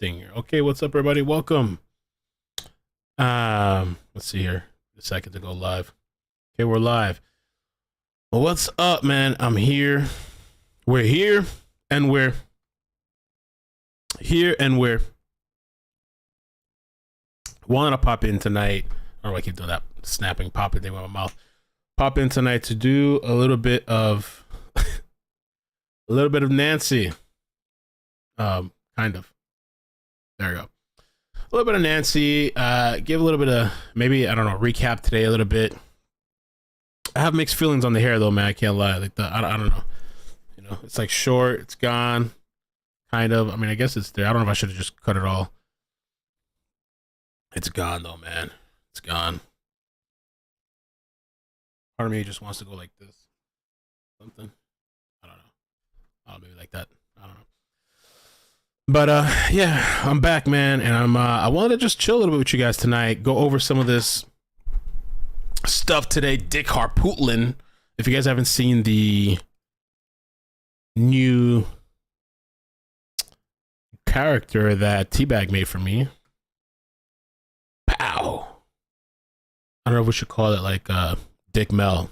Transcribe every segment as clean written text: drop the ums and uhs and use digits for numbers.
thing here. Okay, what's up, everybody? Welcome. Let's see here. A second to go live. Okay, we're live. Well, what's up, man? I'm here. We're here, and we're here, and we're wanting to pop in tonight. I don't know why I keep doing that snapping, popping thing with my mouth. Pop in tonight to do a little bit of Nancy. Kind of. There we go. A little bit of Nancy. Give a little bit of, maybe, I don't know, recap today a little bit. I have mixed feelings on the hair though, man. I can't lie. Like I don't know. You know, it's like short, it's gone. Kind of. I mean, I guess it's there. I don't know if I should have just cut it all. It's gone though, man. It's gone. Part of me just wants to go like this. Something. I don't know. Oh, maybe like that. I don't know. But yeah, I'm back, man, and I wanted to just chill a little bit with you guys tonight. Go over some of this stuff today. Dick Harpootling. If you guys haven't seen the new character that Teabag made for me, pow. I don't know if we should call it like Dick Mel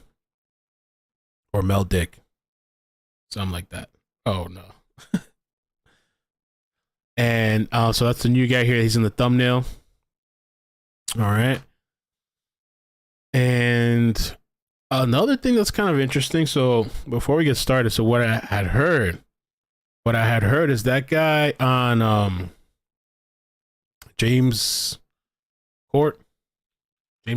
or Mel Dick, something like that. Oh no. And so that's the new guy here. He's in the thumbnail. All right. And another thing that's kind of interesting. So before we get started, so what I had heard is that guy on James the Court. He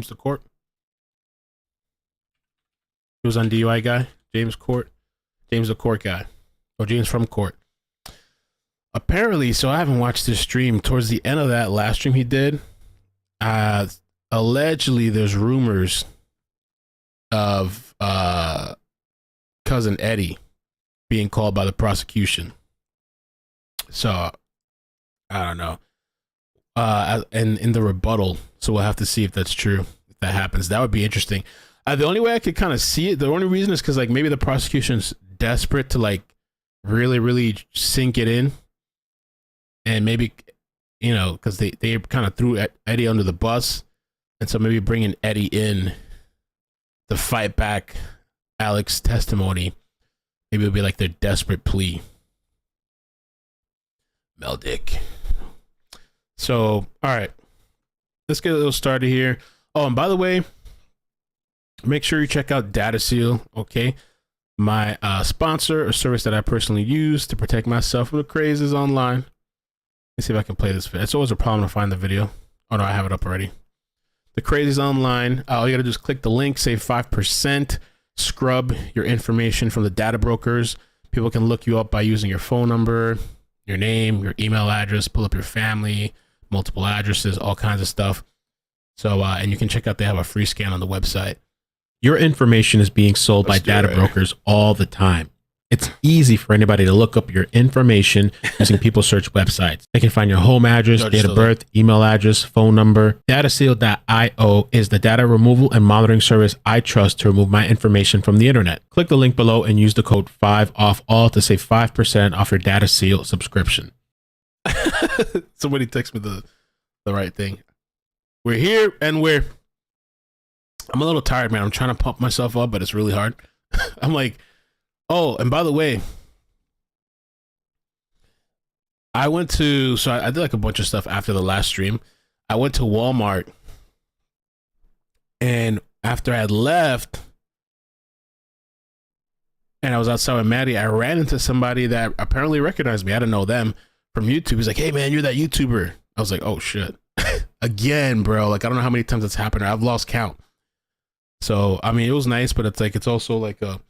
was on DUI guy. James the Court guy. Or James from Court. Apparently, so I haven't watched this stream. Towards the end of that last stream he did, allegedly there's rumors of cousin Eddie being called by the prosecution. So I don't know. And in the rebuttal, so we'll have to see if that's true. If that happens, that would be interesting. The only way I could kind of see it, the only reason is because like maybe the prosecution's desperate to like really sink it in. And maybe, you know, because they kind of threw Eddie under the bus. And so maybe bringing Eddie in to fight back Alex's testimony, maybe it'll be like their desperate plea. Mel Dick. So, all right. Let's get a little started here. Oh, and by the way, make sure you check out DataSeal, okay? My sponsor, a service that I personally use to protect myself from the crazes online. Let's see if I can play this. It's always a problem to find the video. Oh no, I have it up already. The crazies online. All you gotta do is click the link, save 5%, scrub your information from the data brokers. People can look you up by using your phone number, your name, your email address, pull up your family, multiple addresses, all kinds of stuff. So, and you can check out, they have a free scan on the website. Your information is being sold by data brokers all the time. It's easy for anybody to look up your information using people search websites. They can find your home address, date of birth, email address, phone number. Dataseal.io is the data removal and monitoring service I trust to remove my information from the internet. Click the link below and use the code 5OFFALL to save 5% off your DataSeal subscription. Somebody text me the right thing. We're here and I'm a little tired, man. I'm trying to pump myself up, but it's really hard. I'm like, oh, and by the way, I did like a bunch of stuff after the last stream. I went to Walmart, and after I had left, and I was outside with Maddie, I ran into somebody that apparently recognized me. I didn't know them from YouTube. He's like, hey man, you're that YouTuber. I was like, oh shit. Again, bro. Like, I don't know how many times that's happened. I've lost count. So, I mean, it was nice, but it's like, it's also like a,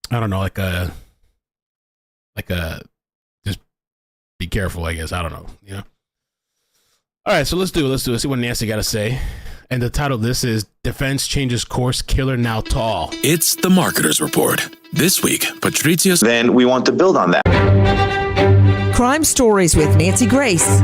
I don't know, like a, just be careful, I guess. I don't know, you know? All right, so let's do it. Let's see what Nancy got to say. And the title of this is Defense Changes Course, Killer Now Tall. It's the Marketer's Report. This week, Patricia's... Then we want to build on that. Crime Stories with Nancy Grace.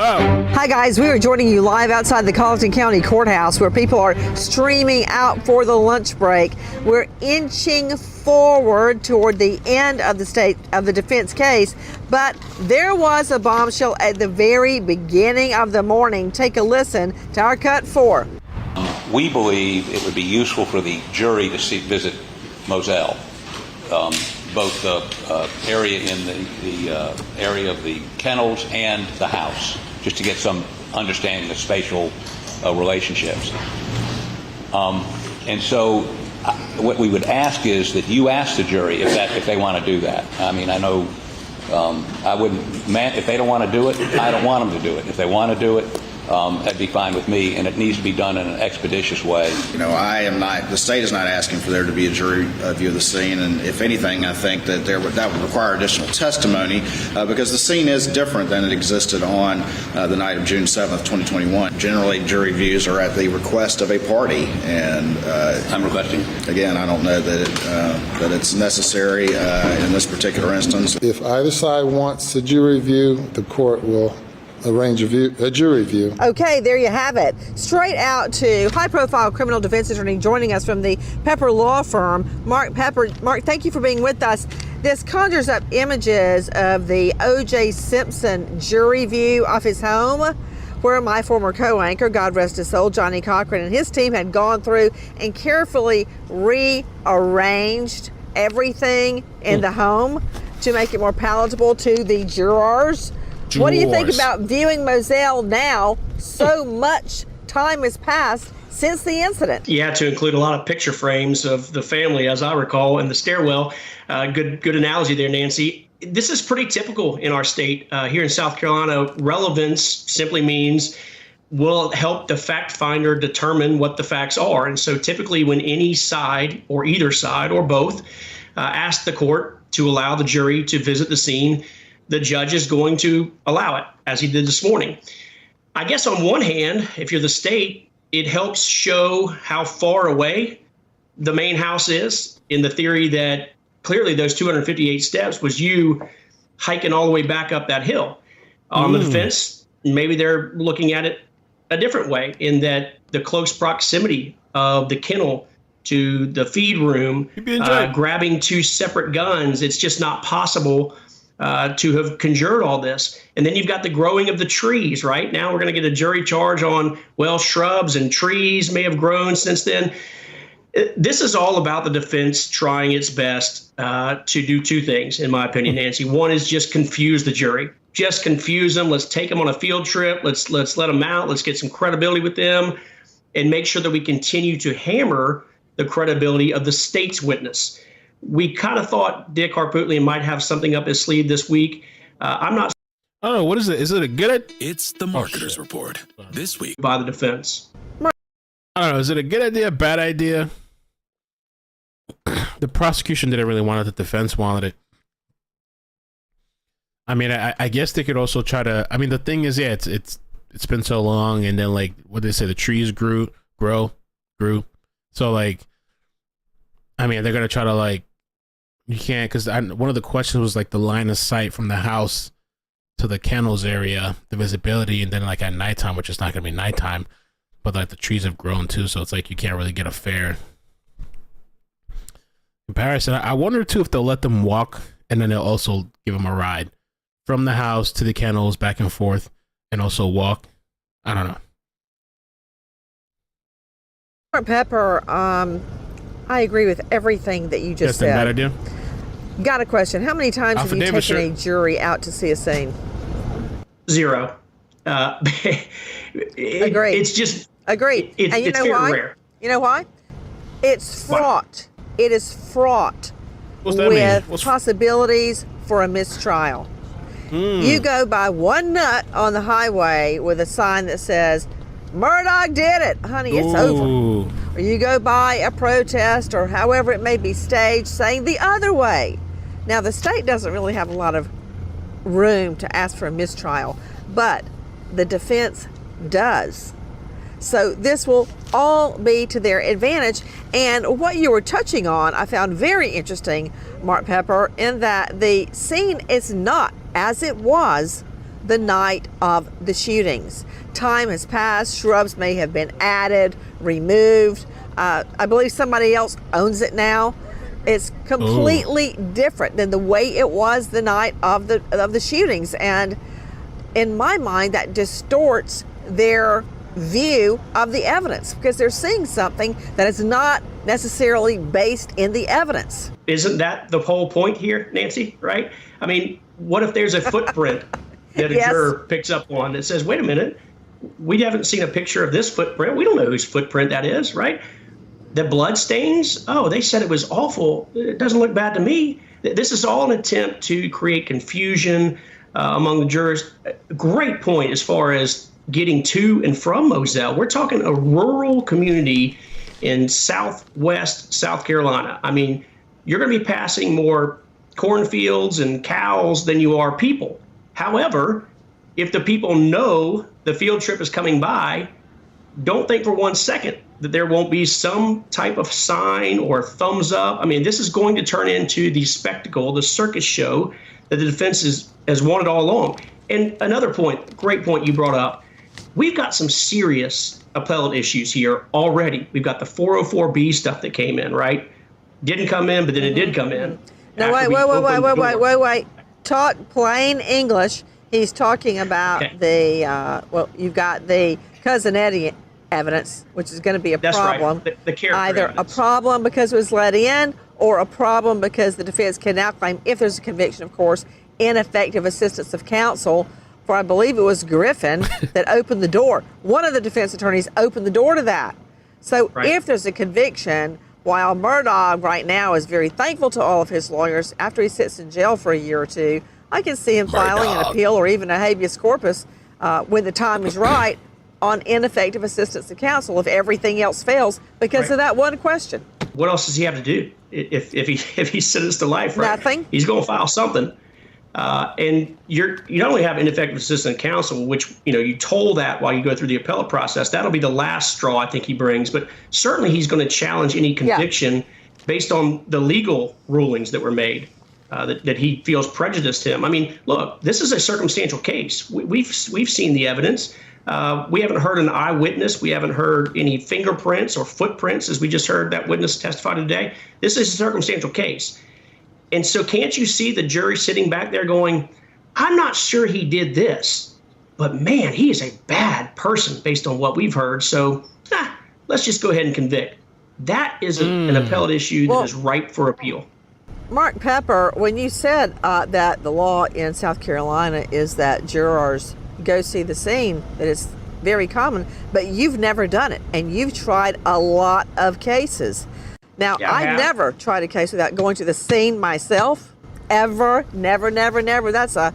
Hi guys, we are joining you live outside the Colleton County Courthouse where people are streaming out for the lunch break. We're inching forward toward the end of the defense case, but there was a bombshell at the very beginning of the morning. Take a listen to our cut 4. We believe it would be useful for the jury to visit Moselle, both the area in the area of the kennels and the house, just to get some understanding of spatial relationships. And so what we would ask is that you ask the jury if they want to do that. I mean, I know I wouldn't, if they don't want to do it, I don't want them to do it. If they want to do it, that'd be fine with me, and it needs to be done in an expeditious way. You know, the state is not asking for there to be a jury view of the scene, and if anything, I think that that would require additional testimony because the scene is different than it existed on the night of June 7th, 2021. Generally, jury views are at the request of a party, and I'm requesting. Again, I don't know that it's necessary in this particular instance. If either side wants a jury view, the court will arrange a jury view. Okay, there you have it. Straight out to high-profile criminal defense attorney joining us from the Pepper Law Firm, Mark Pepper. Mark, thank you for being with us. This conjures up images of the O.J. Simpson jury view of his home, where my former co-anchor, God rest his soul, Johnny Cochran, and his team had gone through and carefully rearranged everything in the home to make it more palatable to the jurors. What do you think about viewing Moselle now? So much time has passed since the incident. You had to include a lot of picture frames of the family, as I recall, in the stairwell. Good analogy there, Nancy. This is pretty typical in our state. Here in South Carolina, relevance simply means will help the fact finder determine what the facts are. And so typically when any side or either side or both ask the court to allow the jury to visit the scene, the judge is going to allow it, as he did this morning. I guess on one hand, if you're the state, it helps show how far away the main house is, in the theory that clearly those 258 steps was you hiking all the way back up that hill. On the defense, maybe they're looking at it a different way, in that the close proximity of the kennel to the feed room, grabbing two separate guns, it's just not possible to have conjured all this. And then you've got the growing of the trees, right? Now we're going to get a jury charge on, well, shrubs and trees may have grown since then. This is all about the defense trying its best to do two things, in my opinion, Nancy. One is just confuse the jury. Just confuse them. Let's take them on a field trip. Let's let them out. Let's get some credibility with them and make sure that we continue to hammer the credibility of the state's witness. We kind of thought Dick Harpootlian might have something up his sleeve this week. I'm not. Oh, what is it? Is it a good? It's the Marketer's Report this week by the defense. I don't know. Is it a good idea? Bad idea? The prosecution didn't really want it. The defense wanted it. I mean, I guess they could also try to. I mean, the thing is, yeah, it's been so long, and then like what they say, the trees grew. So like, I mean, they're gonna try to like. You can't, because one of the questions was like the line of sight from the house to the kennels area, the visibility, and then like at nighttime, which is not going to be nighttime, but like the trees have grown too, so it's like you can't really get a fair comparison. I wonder too if they'll let them walk, and then they'll also give them a ride from the house to the kennels, back and forth, and also walk. I don't know. Pepper, I agree with everything that you just said. That's a bad idea. Got a question. How many times have you taken a jury out to see a scene? 0. Agreed. It's just agreed. And you know why? Rare. You know why? It's fraught. What? It is fraught with possibilities for a mistrial. You go by one nut on the highway with a sign that says, Murdaugh did it. Honey, it's over. Or you go by a protest or however it may be staged saying the other way. Now, the state doesn't really have a lot of room to ask for a mistrial, but the defense does. So this will all be to their advantage. And what you were touching on, I found very interesting, Mark Pepper, in that the scene is not as it was the night of the shootings. Time has passed. Shrubs may have been added, removed. I believe somebody else owns it now. It's completely different than the way it was the night of the shootings. And in my mind, that distorts their view of the evidence because they're seeing something that is not necessarily based in the evidence. Isn't that the whole point here, Nancy, right? I mean, what if there's a footprint that a Yes. juror picks up on that says, wait a minute, we haven't seen a picture of this footprint. We don't know whose footprint that is, right? The blood stains, oh, they said it was awful. It doesn't look bad to me. This is all an attempt to create confusion among the jurors. Great point as far as getting to and from Moselle. We're talking a rural community in southwest South Carolina. I mean, you're going to be passing more cornfields and cows than you are people. However, if the people know the field trip is coming by, don't think for 1 second that there won't be some type of sign or thumbs up. I mean, this is going to turn into the spectacle, the circus show that the defense has wanted all along. And another point, great point you brought up, we've got some serious appellate issues here already. We've got the 404B stuff that came in, right? Didn't come in, but then it did come in. No, wait. Talk plain English. He's talking about you've got the cousin Eddie evidence, which is going to be a problem. Right. The character either evidence. A problem because it was let in, or a problem because the defense can now claim, if there's a conviction, of course, ineffective assistance of counsel. For I believe it was Griffin that opened the door. One of the defense attorneys opened the door to that. So if there's a conviction, while Murdaugh right now is very thankful to all of his lawyers, after he sits in jail for a year or two, I can see him filing an appeal or even a habeas corpus when the time is right on ineffective assistance of counsel if everything else fails because of that one question. What else does he have to do if he's sentenced to life? Right? Nothing. He's going to file something. And you not only have ineffective assistance of counsel, which you toll that while you go through the appellate process. That'll be the last straw I think he brings. But certainly he's going to challenge any conviction based on the legal rulings that were made. That he feels prejudiced him. I mean, look, this is a circumstantial case. We've seen the evidence. We haven't heard an eyewitness. We haven't heard any fingerprints or footprints, as we just heard that witness testify today. This is a circumstantial case. And so can't you see the jury sitting back there going, I'm not sure he did this, but man, he is a bad person based on what we've heard. So let's just go ahead and convict. That is an appellate issue that is ripe for appeal. Mark Pepper, when you said that the law in South Carolina is that jurors go see the scene, that it's very common, but you've never done it, and you've tried a lot of cases. Now, I never tried a case without going to the scene myself, ever, never. That's a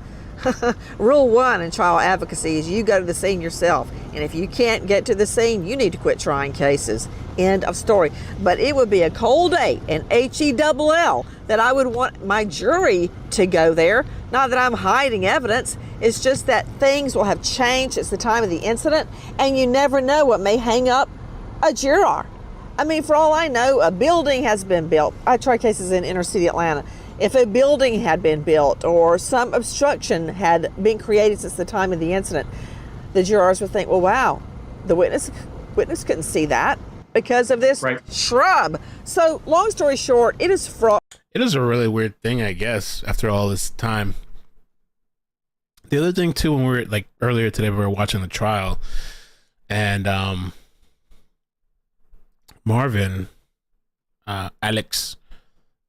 rule one in trial advocacy is you go to the scene yourself. And if you can't get to the scene, you need to quit trying cases. End of story. But it would be a cold day, an iCkEdMeL, that I would want my jury to go there. Not that I'm hiding evidence. It's just that things will have changed. It's the time of the incident, and you never know what may hang up a juror. I mean, for all I know, a building has been built. I try cases in inner city Atlanta. If a building had been built or some obstruction had been created since the time of the incident, the jurors would think, well, wow, the witness couldn't see that because of this shrub. So long story short, it is fraud. It is a really weird thing, I guess, after all this time. The other thing too, when we were like earlier today, we were watching the trial, and Marvin, Alex's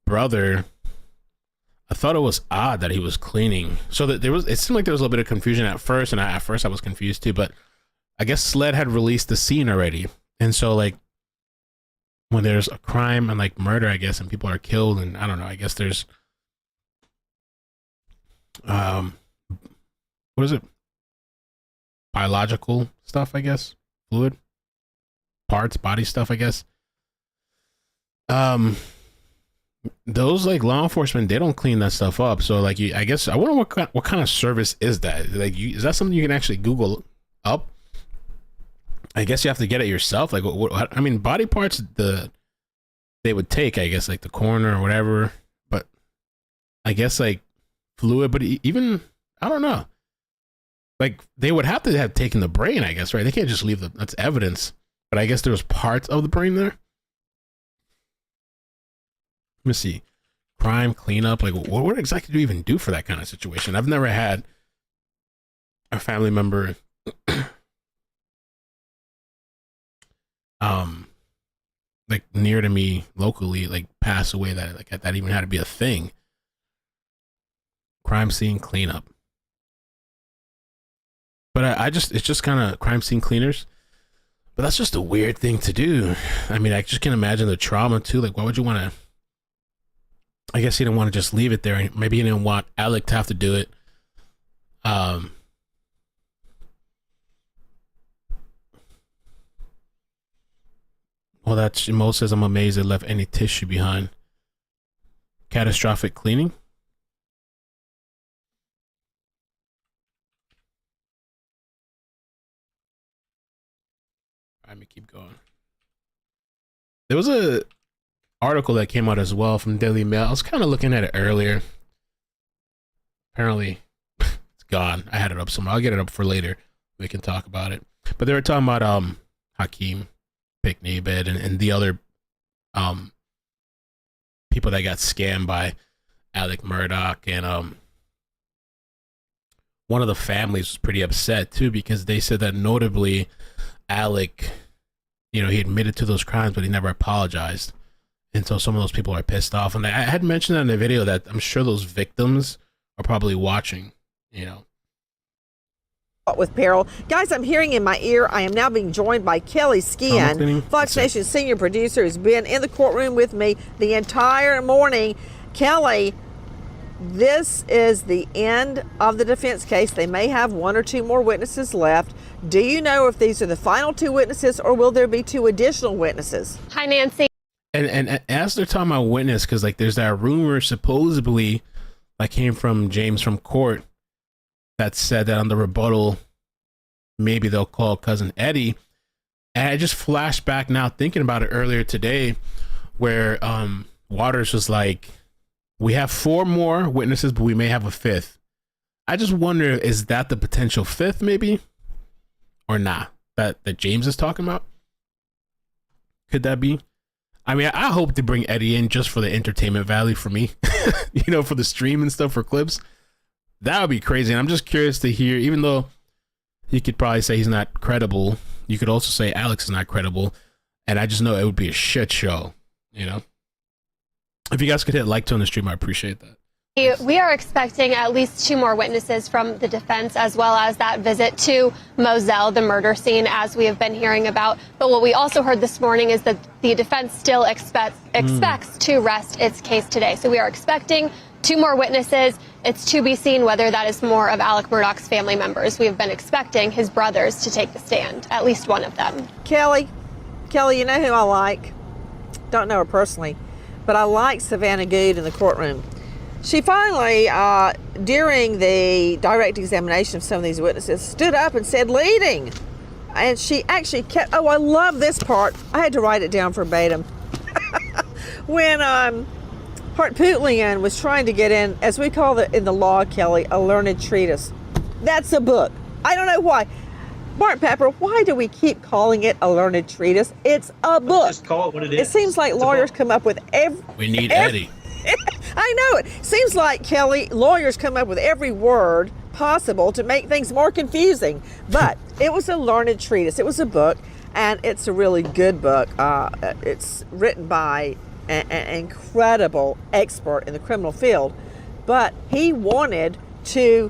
brother, I thought it was odd that he was cleaning. So that it seemed like there was a little bit of confusion at first, and at first I was confused too. But I guess SLED had released the scene already, and so like when there's a crime and like murder, I guess, and people are killed, and I don't know, I guess there's what is it? Biological stuff, I guess, fluid parts, body stuff, I guess. Those like law enforcement, they don't clean that stuff up. So like, I guess I wonder what kind of service is that? Like, is that something you can actually Google up? I guess you have to get it yourself. Like, what I mean, body parts they would take, I guess, like the coroner or whatever. But I guess like fluid, but even I don't know. Like they would have to have taken the brain, I guess, right? They can't just leave that's evidence. But I guess there was parts of the brain there. me see. Crime cleanup. Like, what exactly do you even do for that kind of situation? I've never had a family member like near to me locally like pass away that even had to be a thing. Crime scene cleanup. But it's just kind of crime scene cleaners. But that's just a weird thing to do. I mean, I just can imagine the trauma too. Like, why would you want to? I guess he didn't want to just leave it there. Maybe he didn't want Alec to have to do it. Well, that's Mo says, I'm amazed it left any tissue behind. Catastrophic cleaning. Let me keep going. There was a article that came out as well from Daily Mail. I was kind of looking at it earlier. Apparently, it's gone. I had it up somewhere. I'll get it up for later. We can talk about it. But they were talking about Hakeem Pickney Bed and the other people that got scammed by Alec Murdaugh, and one of the families was pretty upset too, because they said that notably Alec, you know, he admitted to those crimes but he never apologized, and so some of those people are pissed off. And I had mentioned that in the video that I'm sure those victims are probably watching, you know. With peril. Guys, I'm hearing in my ear, I am now being joined by Kelly Skian, Fox Nation senior producer, who's been in the courtroom with me the entire morning. Kelly, this is the end of the defense case. They may have one or two more witnesses left. Do you know if these are the final two witnesses, or will there be two additional witnesses? Hi, Nancy. And as they're talking about witness, because like there's that rumor supposedly that came from James from court that said that on the rebuttal, maybe they'll call cousin Eddie. And I just flashed back now thinking about it earlier today, where Waters was like, we have 4 more witnesses, but we may have a 5th. I just wonder, is that the potential 5th maybe? Or not? That James is talking about? Could that be? I mean, I hope to bring Eddie in just for the entertainment value for me, you know, for the stream and stuff, for clips. That would be crazy. And I'm just curious to hear, even though you could probably say he's not credible, you could also say Alex is not credible. And I just know it would be a shit show, you know? If you guys could hit like on the stream, I appreciate that. We are expecting at least 2 more witnesses from the defense, as well as that visit to Moselle, the murder scene, as we have been hearing about. But what we also heard this morning is that the defense still expects to rest its case today. So we are expecting 2 more witnesses. It's to be seen whether that is more of Alec Murdaugh's family members. We have been expecting his brothers to take the stand, at least one of them. Kelly, you know who I like? Don't know her personally, but I like Savannah Good in the courtroom. She finally, during the direct examination of some of these witnesses, stood up and said, leading. And she actually kept, oh, I love this part. I had to write it down verbatim. When Hart Pootlian was trying to get in, as we call it in the law, Kelly, a learned treatise. That's a book. I don't know why. Mark Pepper, why do we keep calling it a learned treatise? It's a book. Let's just call it what it is. It seems like lawyers come up with We need Eddie. I know it. Seems like, Kelly, lawyers come up with every word possible to make things more confusing. But it was a learned treatise. It was a book, and it's a really good book. It's written by an incredible expert in the criminal field. But he wanted to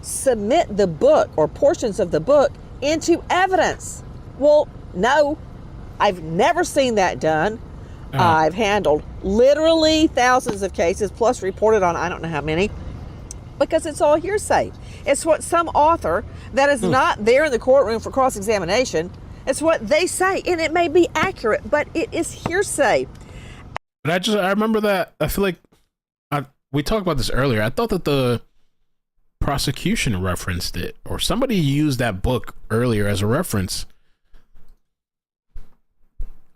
submit the book or portions of the book into evidence. Well, no, I've never seen that done. I've handled literally thousands of cases, plus reported on I don't know how many, because it's all hearsay. It's what some author that is not there in the courtroom for cross-examination, it's what they say, and it may be accurate, but it is hearsay. But I remember that, I feel like we talked about this earlier. I thought that the prosecution referenced it, or somebody used that book earlier as a reference.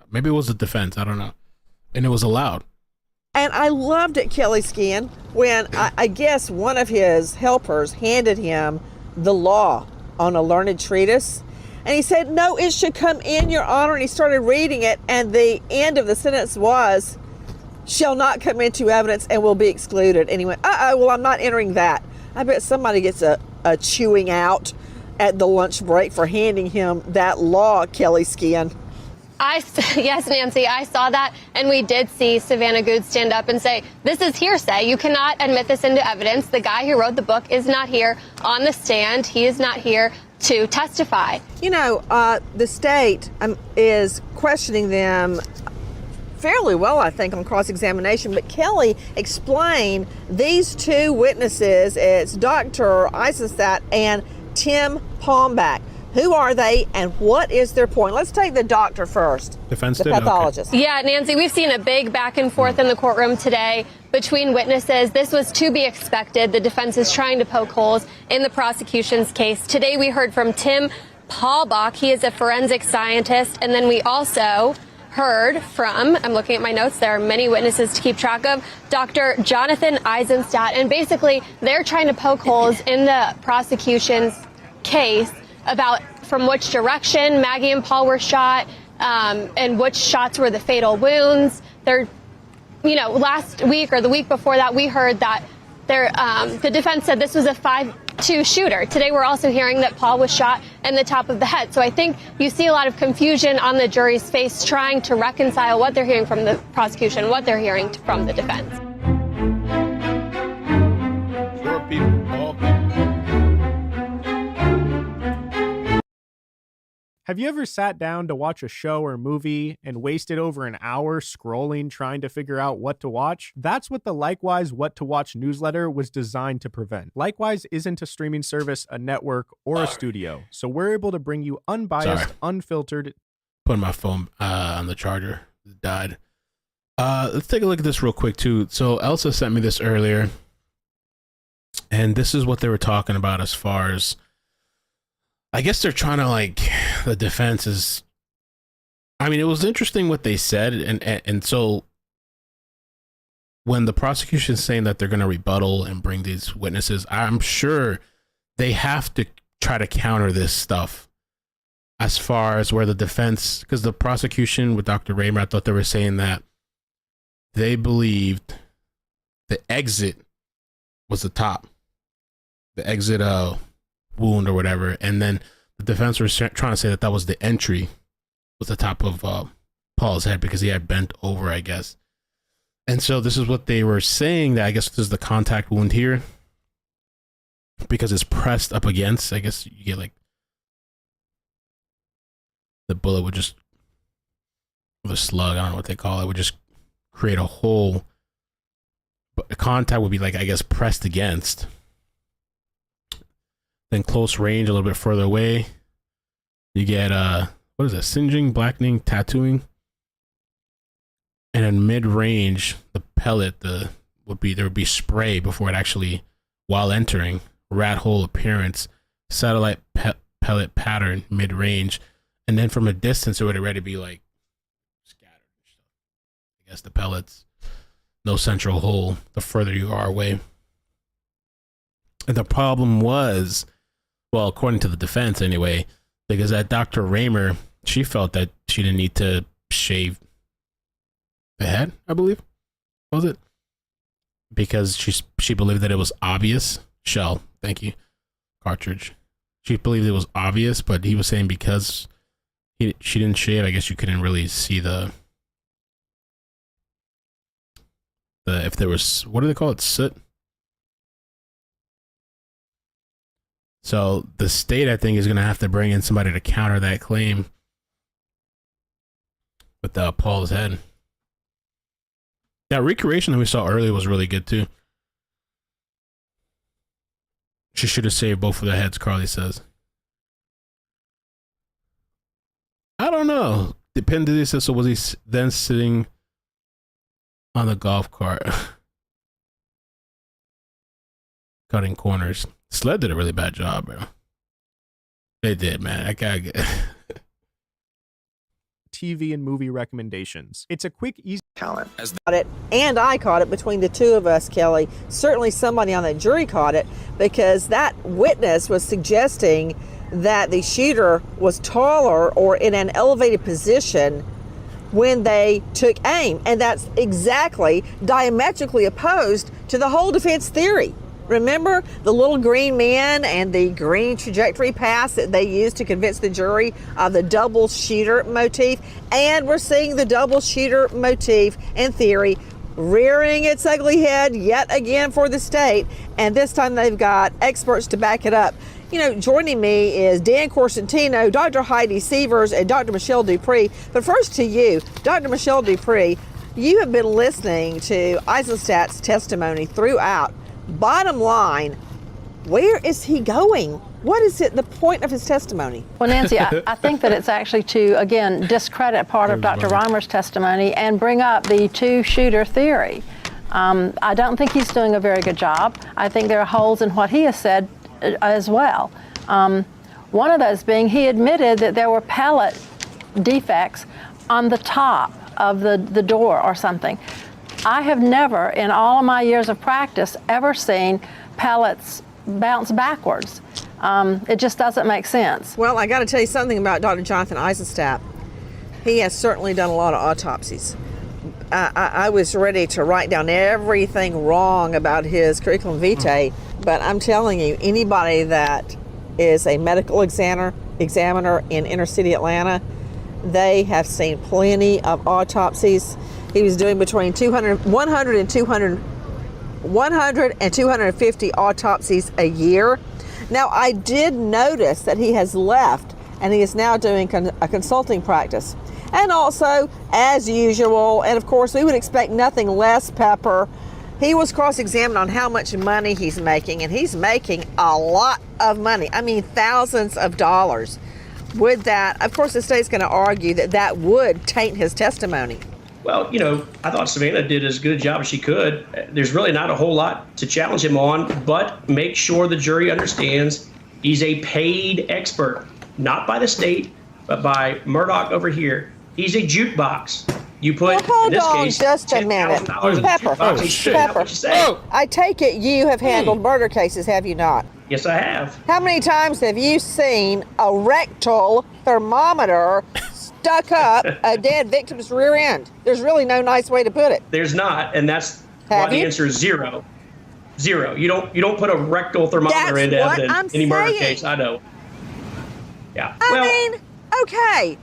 Maybe it was the defense, I don't know. And it was allowed. And I loved it, Kelly Skin, when I guess one of his helpers handed him the law on a learned treatise. And he said, no, it should come in, Your Honor. And he started reading it. And the end of the sentence was, shall not come into evidence and will be excluded. And he went, well, I'm not entering that. I bet somebody gets a chewing out at the lunch break for handing him that law, Kelly Skin. Yes, Nancy, I saw that, and we did see Savannah Good stand up and say, this is hearsay. You cannot admit this into evidence. The guy who wrote the book is not here on the stand. He is not here to testify. You know, the state is questioning them fairly well, I think, on cross-examination. But Kelly explained these two witnesses. It's Dr. Isenstat and Tim Palmbach. Who are they and what is their point? Let's take the doctor first. Defense the did? pathologist. Okay. Yeah, Nancy, we've seen a big back and forth in the courtroom today between witnesses. This was to be expected. The defense is trying to poke holes in the prosecution's case. Today we heard from Tim Palmbach. He is a forensic scientist. And then we also heard from, I'm looking at my notes, there are many witnesses to keep track of, Dr. Jonathan Eisenstadt. And basically, they're trying to poke holes in the prosecution's case about from which direction Maggie and Paul were shot, and which shots were the fatal wounds. Last week or the week before that, we heard that the defense said this was a 5-2 shooter. Today, we're also hearing that Paul was shot in the top of the head. So I think you see a lot of confusion on the jury's face trying to reconcile what they're hearing from the prosecution, what they're hearing from the defense. Have you ever sat down to watch a show or movie and wasted over an hour scrolling trying to figure out what to watch? That's what the Likewise What to Watch newsletter was designed to prevent. Likewise isn't a streaming service, a network, or a studio, so we're able to bring you unbiased, unfiltered... Putting my phone on the charger. It died. Let's take a look at this real quick, too. So Elsa sent me this earlier, and this is what they were talking about as far as... I guess they're trying to, the defense is... I mean, it was interesting what they said, and so when the prosecution is saying that they're going to rebuttal and bring these witnesses, I'm sure they have to try to counter this stuff as far as where the defense... Because the prosecution with Dr. Raymer, I thought they were saying that they believed the exit was the top. The exit... wound or whatever, and then the defense was trying to say that was the entry, was the top of Paul's head because he had bent over, I guess. And so this is what they were saying, that I guess this is the contact wound here because it's pressed up against. I guess you get the bullet would just, the slug, I don't know what they call it, would just create a hole, but the contact would be I guess pressed against. Then close range, a little bit further away, you get what is that? Singeing, blackening, tattooing, and in mid range, the pellet there would be spray before it actually, while entering, rat hole appearance, satellite pellet pattern, mid range, and then from a distance it would already be scattered. I guess the pellets, no central hole. The further you are away, and the problem was. Well, according to the defense anyway, because that Dr. Raymer, she felt that she didn't need to shave the head, I believe. Was it? Because she believed that it was obvious. Shell, thank you. Cartridge. She believed it was obvious, but he was saying because she didn't shave, I guess you couldn't really see the if there was, what do they call it? Soot? So the state, I think, is going to have to bring in somebody to counter that claim with Paul's head. That recreation that we saw earlier was really good, too. She should have saved both of their heads, Carly says. I don't know. Depended, so was he then sitting on the golf cart? Cutting corners. Sled did a really bad job, bro. They did, man. I gotta get... TV and movie recommendations. It's a quick, easy... Caught it, and I caught it between the two of us, Kelly. Certainly somebody on that jury caught it because that witness was suggesting that the shooter was taller or in an elevated position when they took aim. And that's exactly diametrically opposed to the whole defense theory. Remember the little green man and the green trajectory pass that they used to convince the jury of the double shooter motif? And we're seeing the double shooter motif and theory rearing its ugly head yet again for the state. And this time they've got experts to back it up. You know, joining me is Dan Corsentino, Dr. Heidi Sievers, and Dr. Michelle Dupree. But first to you, Dr. Michelle Dupree, you have been listening to Eisselstadt's testimony throughout. Bottom line, where is he going? What is it, the point of his testimony? Well, Nancy, I think that it's actually to, again, discredit part of Dr. Reimer's testimony and bring up the two-shooter theory. I don't think he's doing a very good job. I think there are holes in what he has said as well. One of those being he admitted that there were pellet defects on the top of the door or something. I have never, in all of my years of practice, ever seen pellets bounce backwards. It just doesn't make sense. Well, I got to tell you something about Dr. Jonathan Eisenstadt. He has certainly done a lot of autopsies. I was ready to write down everything wrong about his curriculum vitae, but I'm telling you, anybody that is a medical examiner in inner city Atlanta, they have seen plenty of autopsies. He was doing between 100 and 250 autopsies a year. Now, I did notice that he has left and he is now doing a consulting practice. And also, as usual, and of course, we would expect nothing less, Pepper, he was cross-examined on how much money he's making, and he's making a lot of money. I mean, thousands of dollars. Would that, of course, the state's going to argue that that would taint his testimony. Well, you know, I thought Savannah did as good a job as she could. There's really not a whole lot to challenge him on, but make sure the jury understands he's a paid expert, not by the state, but by Murdaugh over here. He's a jukebox. You put, well, hold in this on case, just a minute. Pepper, I take it you have handled murder cases, have you not? Yes, I have. How many times have you seen a rectal thermometer stuck up a dead victim's rear end? There's really no nice way to put it. There's not, and that's why the answer is zero. Zero. You don't put a rectal thermometer into evidence in any murder case. I know. Yeah. I mean, okay.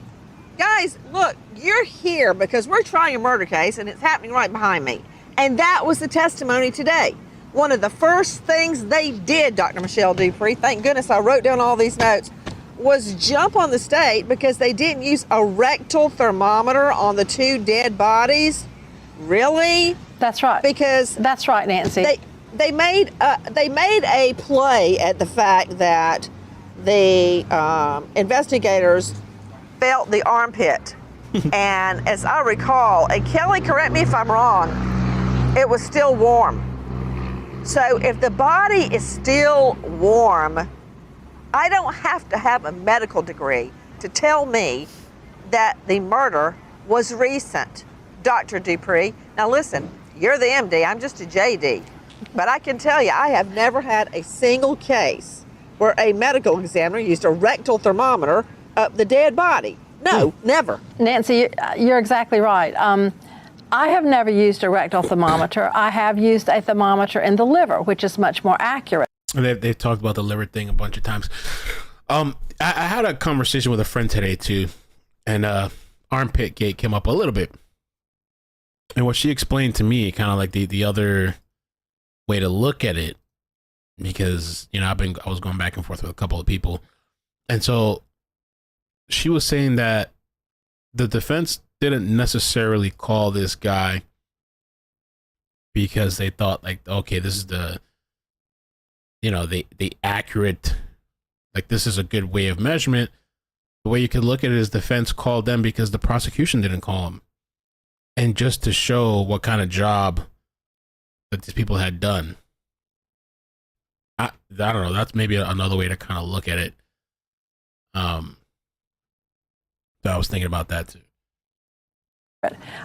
Guys, look, you're here because we're trying a murder case and it's happening right behind me. And that was the testimony today. One of the first things they did, Dr. Michelle Dupree, thank goodness I wrote down all these notes, was jump on the state because they didn't use a rectal thermometer on the two dead bodies. Really? That's right. Because that's right, Nancy. They made a play at the fact that the investigators felt the armpit. And as I recall, and Kelly, correct me if I'm wrong, it was still warm. So if the body is still warm, I don't have to have a medical degree to tell me that the murder was recent, Dr. Dupree. Now listen, you're the MD, I'm just a JD. But I can tell you, I have never had a single case where a medical examiner used a rectal thermometer up the dead body. No, never. Nancy, you're exactly right. I have never used a rectal thermometer. I have used a thermometer in the liver, which is much more accurate. They've talked about the liver thing a bunch of times. I had a conversation with a friend today too, and armpit gate came up a little bit. And what she explained to me, kind of like the other way to look at it, because I was going back and forth with a couple of people, and so she was saying that the defense didn't necessarily call this guy because they thought like, okay, this is the accurate, like this is a good way of measurement. The way you could look at it is defense called them because the prosecution didn't call them, and just to show what kind of job that these people had done. I don't know. That's maybe another way to kind of look at it. So I was thinking about that too.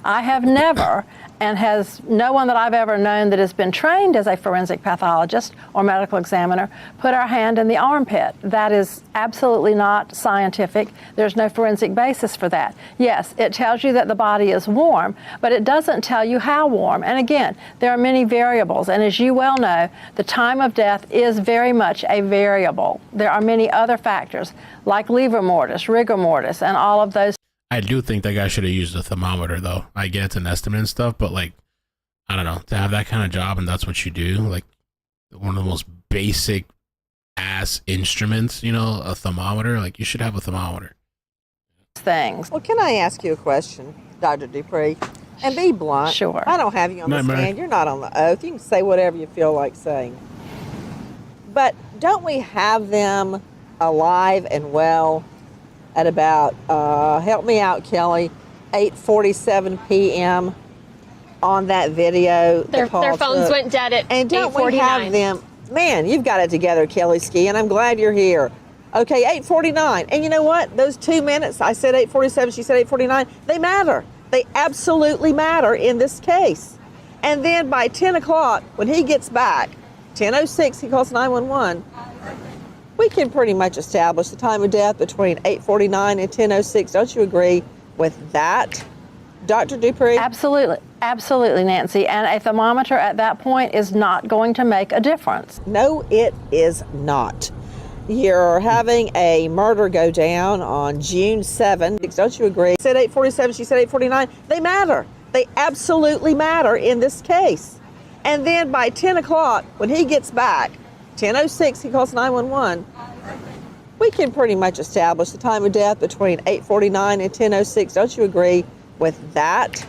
I have never, and has no one that I've ever known that has been trained as a forensic pathologist or medical examiner, put our hand in the armpit. That is absolutely not scientific. There's no forensic basis for that. Yes, it tells you that the body is warm, but it doesn't tell you how warm. And again, there are many variables. And as you well know, the time of death is very much a variable. There are many other factors like livor mortis, rigor mortis, and all of those. I do think that guy should have used a thermometer, though. I get it's an estimate and stuff, but like, I don't know, to have that kind of job and that's what you do, like one of the most basic ass instruments, you know, a thermometer, like you should have a thermometer. Things. Well, can I ask you a question, Dr. Dupree? And be blunt. Sure. I don't have you on the stand. You're not on the oath. You can say whatever you feel like saying. But don't we have them alive and well at about, help me out, Kelly, 8:47 p.m. on that video. Their phones went dead at 8:49. And don't we have them, man, you've got it together, Kelly Ski, and I'm glad you're here. Okay, 8:49. And you know what? Those 2 minutes, I said 8:47, she said 8:49, they matter. They absolutely matter in this case. And then by 10 o'clock, when he gets back, 10:06, he calls 911. We can pretty much establish the time of death between 8:49 and 10:06. Don't you agree with that, Dr. Dupree? Absolutely. Absolutely, Nancy. And a thermometer at that point is not going to make a difference. No, it is not. You're having a murder go down on June 7. Don't you agree? She said 8:47, she said 8:49. They matter. They absolutely matter in this case. And then by 10 o'clock, when he gets back, 10:06, he calls 911. We can pretty much establish the time of death between 8:49 and 10:06. Don't you agree with that,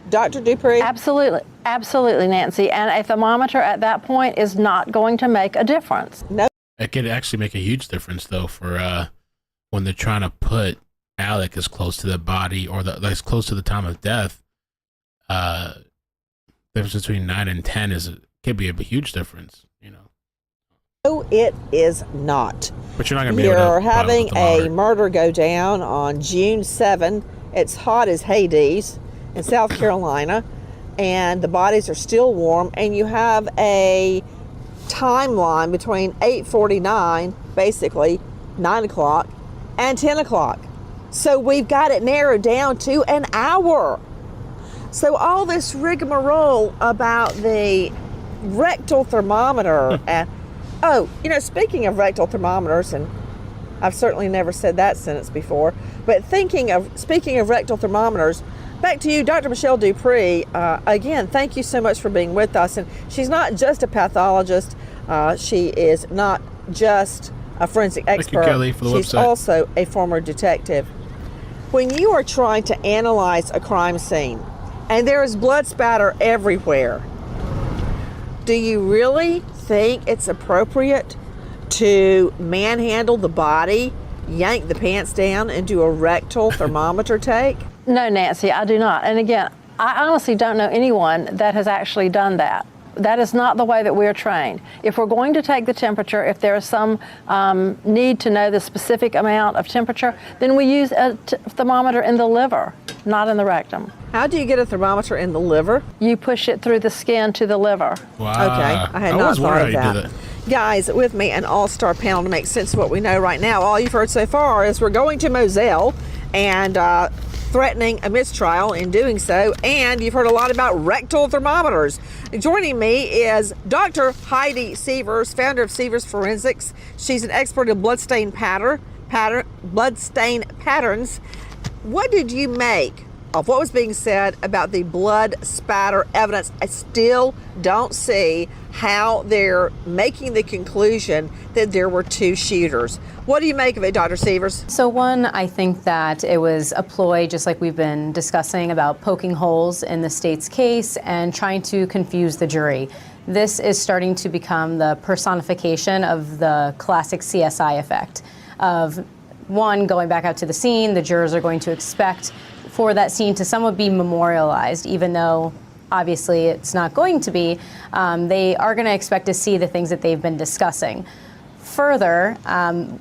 Dr. Dupree? Absolutely. Absolutely, Nancy. And a thermometer at that point is not going to make a difference. No. It could actually make a huge difference, though, for when they're trying to put Alec as close to the body or as close to the time of death. The difference between 9 and 10 could be a huge difference, you know. No, it is not. But you're not going to be able to. You're having a murder go down on June 7. It's hot as Hades in South Carolina, and the bodies are still warm, and you have a timeline between 8:49, basically 9 o'clock, and 10 o'clock. So we've got it narrowed down to an hour. So all this rigmarole about the rectal thermometer and speaking of rectal thermometers, and I've certainly never said that sentence before, but speaking of rectal thermometers, back to you, Dr. Michelle Dupree. Again, thank you so much for being with us. And she's not just a pathologist. She is not just a forensic expert. Thank you, Kelly, for the She's website. also a former detective. When you are trying to analyze a crime scene and there is blood spatter everywhere, do you really think it's appropriate to manhandle the body, yank the pants down, and do a rectal thermometer take? No, Nancy, I do not. And again, I honestly don't know anyone that has actually done that. That is not the way that we're trained. If we're going to take the temperature, if there is some need to know the specific amount of temperature, then we use a thermometer in the liver, not in the rectum. How do you get a thermometer in the liver? You push it through the skin to the liver. Wow. Okay, I had not thought of that. Guys, with me, an all-star panel to make sense of what we know right now. All you've heard so far is we're going to Moselle and threatening a mistrial in doing so, and you've heard a lot about rectal thermometers. Joining me is Dr. Heidi Sievers, founder of Sievers Forensics. She's an expert in bloodstain patterns. What did you make of what was being said about the blood spatter evidence? I still don't see how they're making the conclusion that there were two shooters. What do you make of it, Dr. Sievers? So one, I think that it was a ploy, just like we've been discussing, about poking holes in the state's case and trying to confuse the jury. This is starting to become the personification of the classic CSI effect of one, going back out to the scene. The jurors are going to expect for that scene to somewhat be memorialized, even though obviously it's not going to be. They are going to expect to see the things that they've been discussing. Further,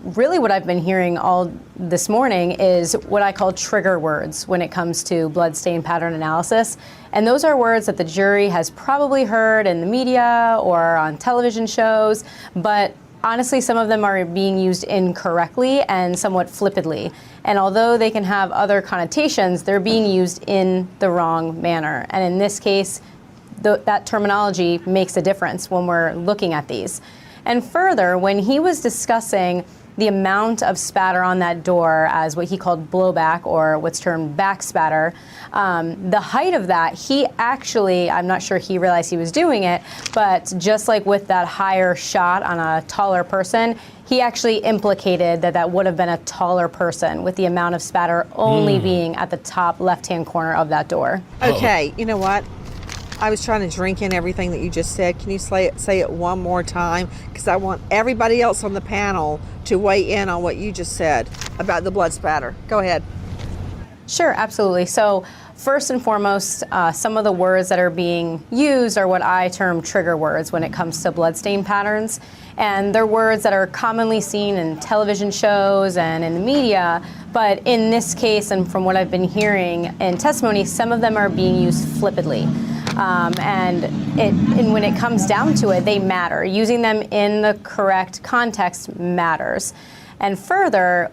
really what I've been hearing all this morning is what I call trigger words when it comes to blood stain pattern analysis. And those are words that the jury has probably heard in the media or on television shows, but honestly, some of them are being used incorrectly and somewhat flippantly. And although they can have other connotations, they're being used in the wrong manner. And in this case, that terminology makes a difference when we're looking at these. And further, when he was discussing the amount of spatter on that door as what he called blowback, or what's termed back spatter, the height of that, he actually, I'm not sure he realized he was doing it, but just like with that higher shot on a taller person, he actually implicated that that would have been a taller person with the amount of spatter only being at the top left-hand corner of that door. Okay, you know what? I was trying to drink in everything that you just said. Can you say it one more time? Because I want everybody else on the panel to weigh in on what you just said about the blood spatter. Go ahead. Sure, absolutely. So first and foremost, some of the words that are being used are what I term trigger words when it comes to bloodstain patterns. And they're words that are commonly seen in television shows and in the media. But in this case, and from what I've been hearing in testimony, some of them are being used flippantly. And when it comes down to it, they matter. Using them in the correct context matters. And further,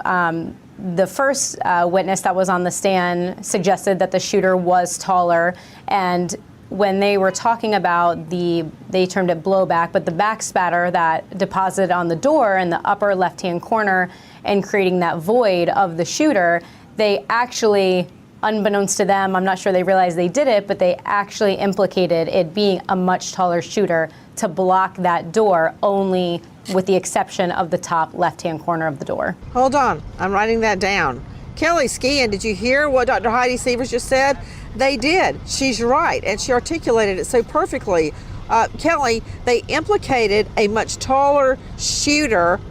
the first witness that was on the stand suggested that the shooter was taller, and when they were talking about they termed it blowback, but the back spatter that deposited on the door in the upper left-hand corner and creating that void of the shooter, they actually, unbeknownst to them, I'm not sure they realized they did it, but they actually implicated it being a much taller shooter to block that door, only with the exception of the top left-hand corner of the door. Hold on, I'm writing that down. Kelly Skian, did you hear what Dr. Heidi Sievers just said? They did. She's right, and she articulated it so perfectly. Kelly, they implicated a much taller shooter.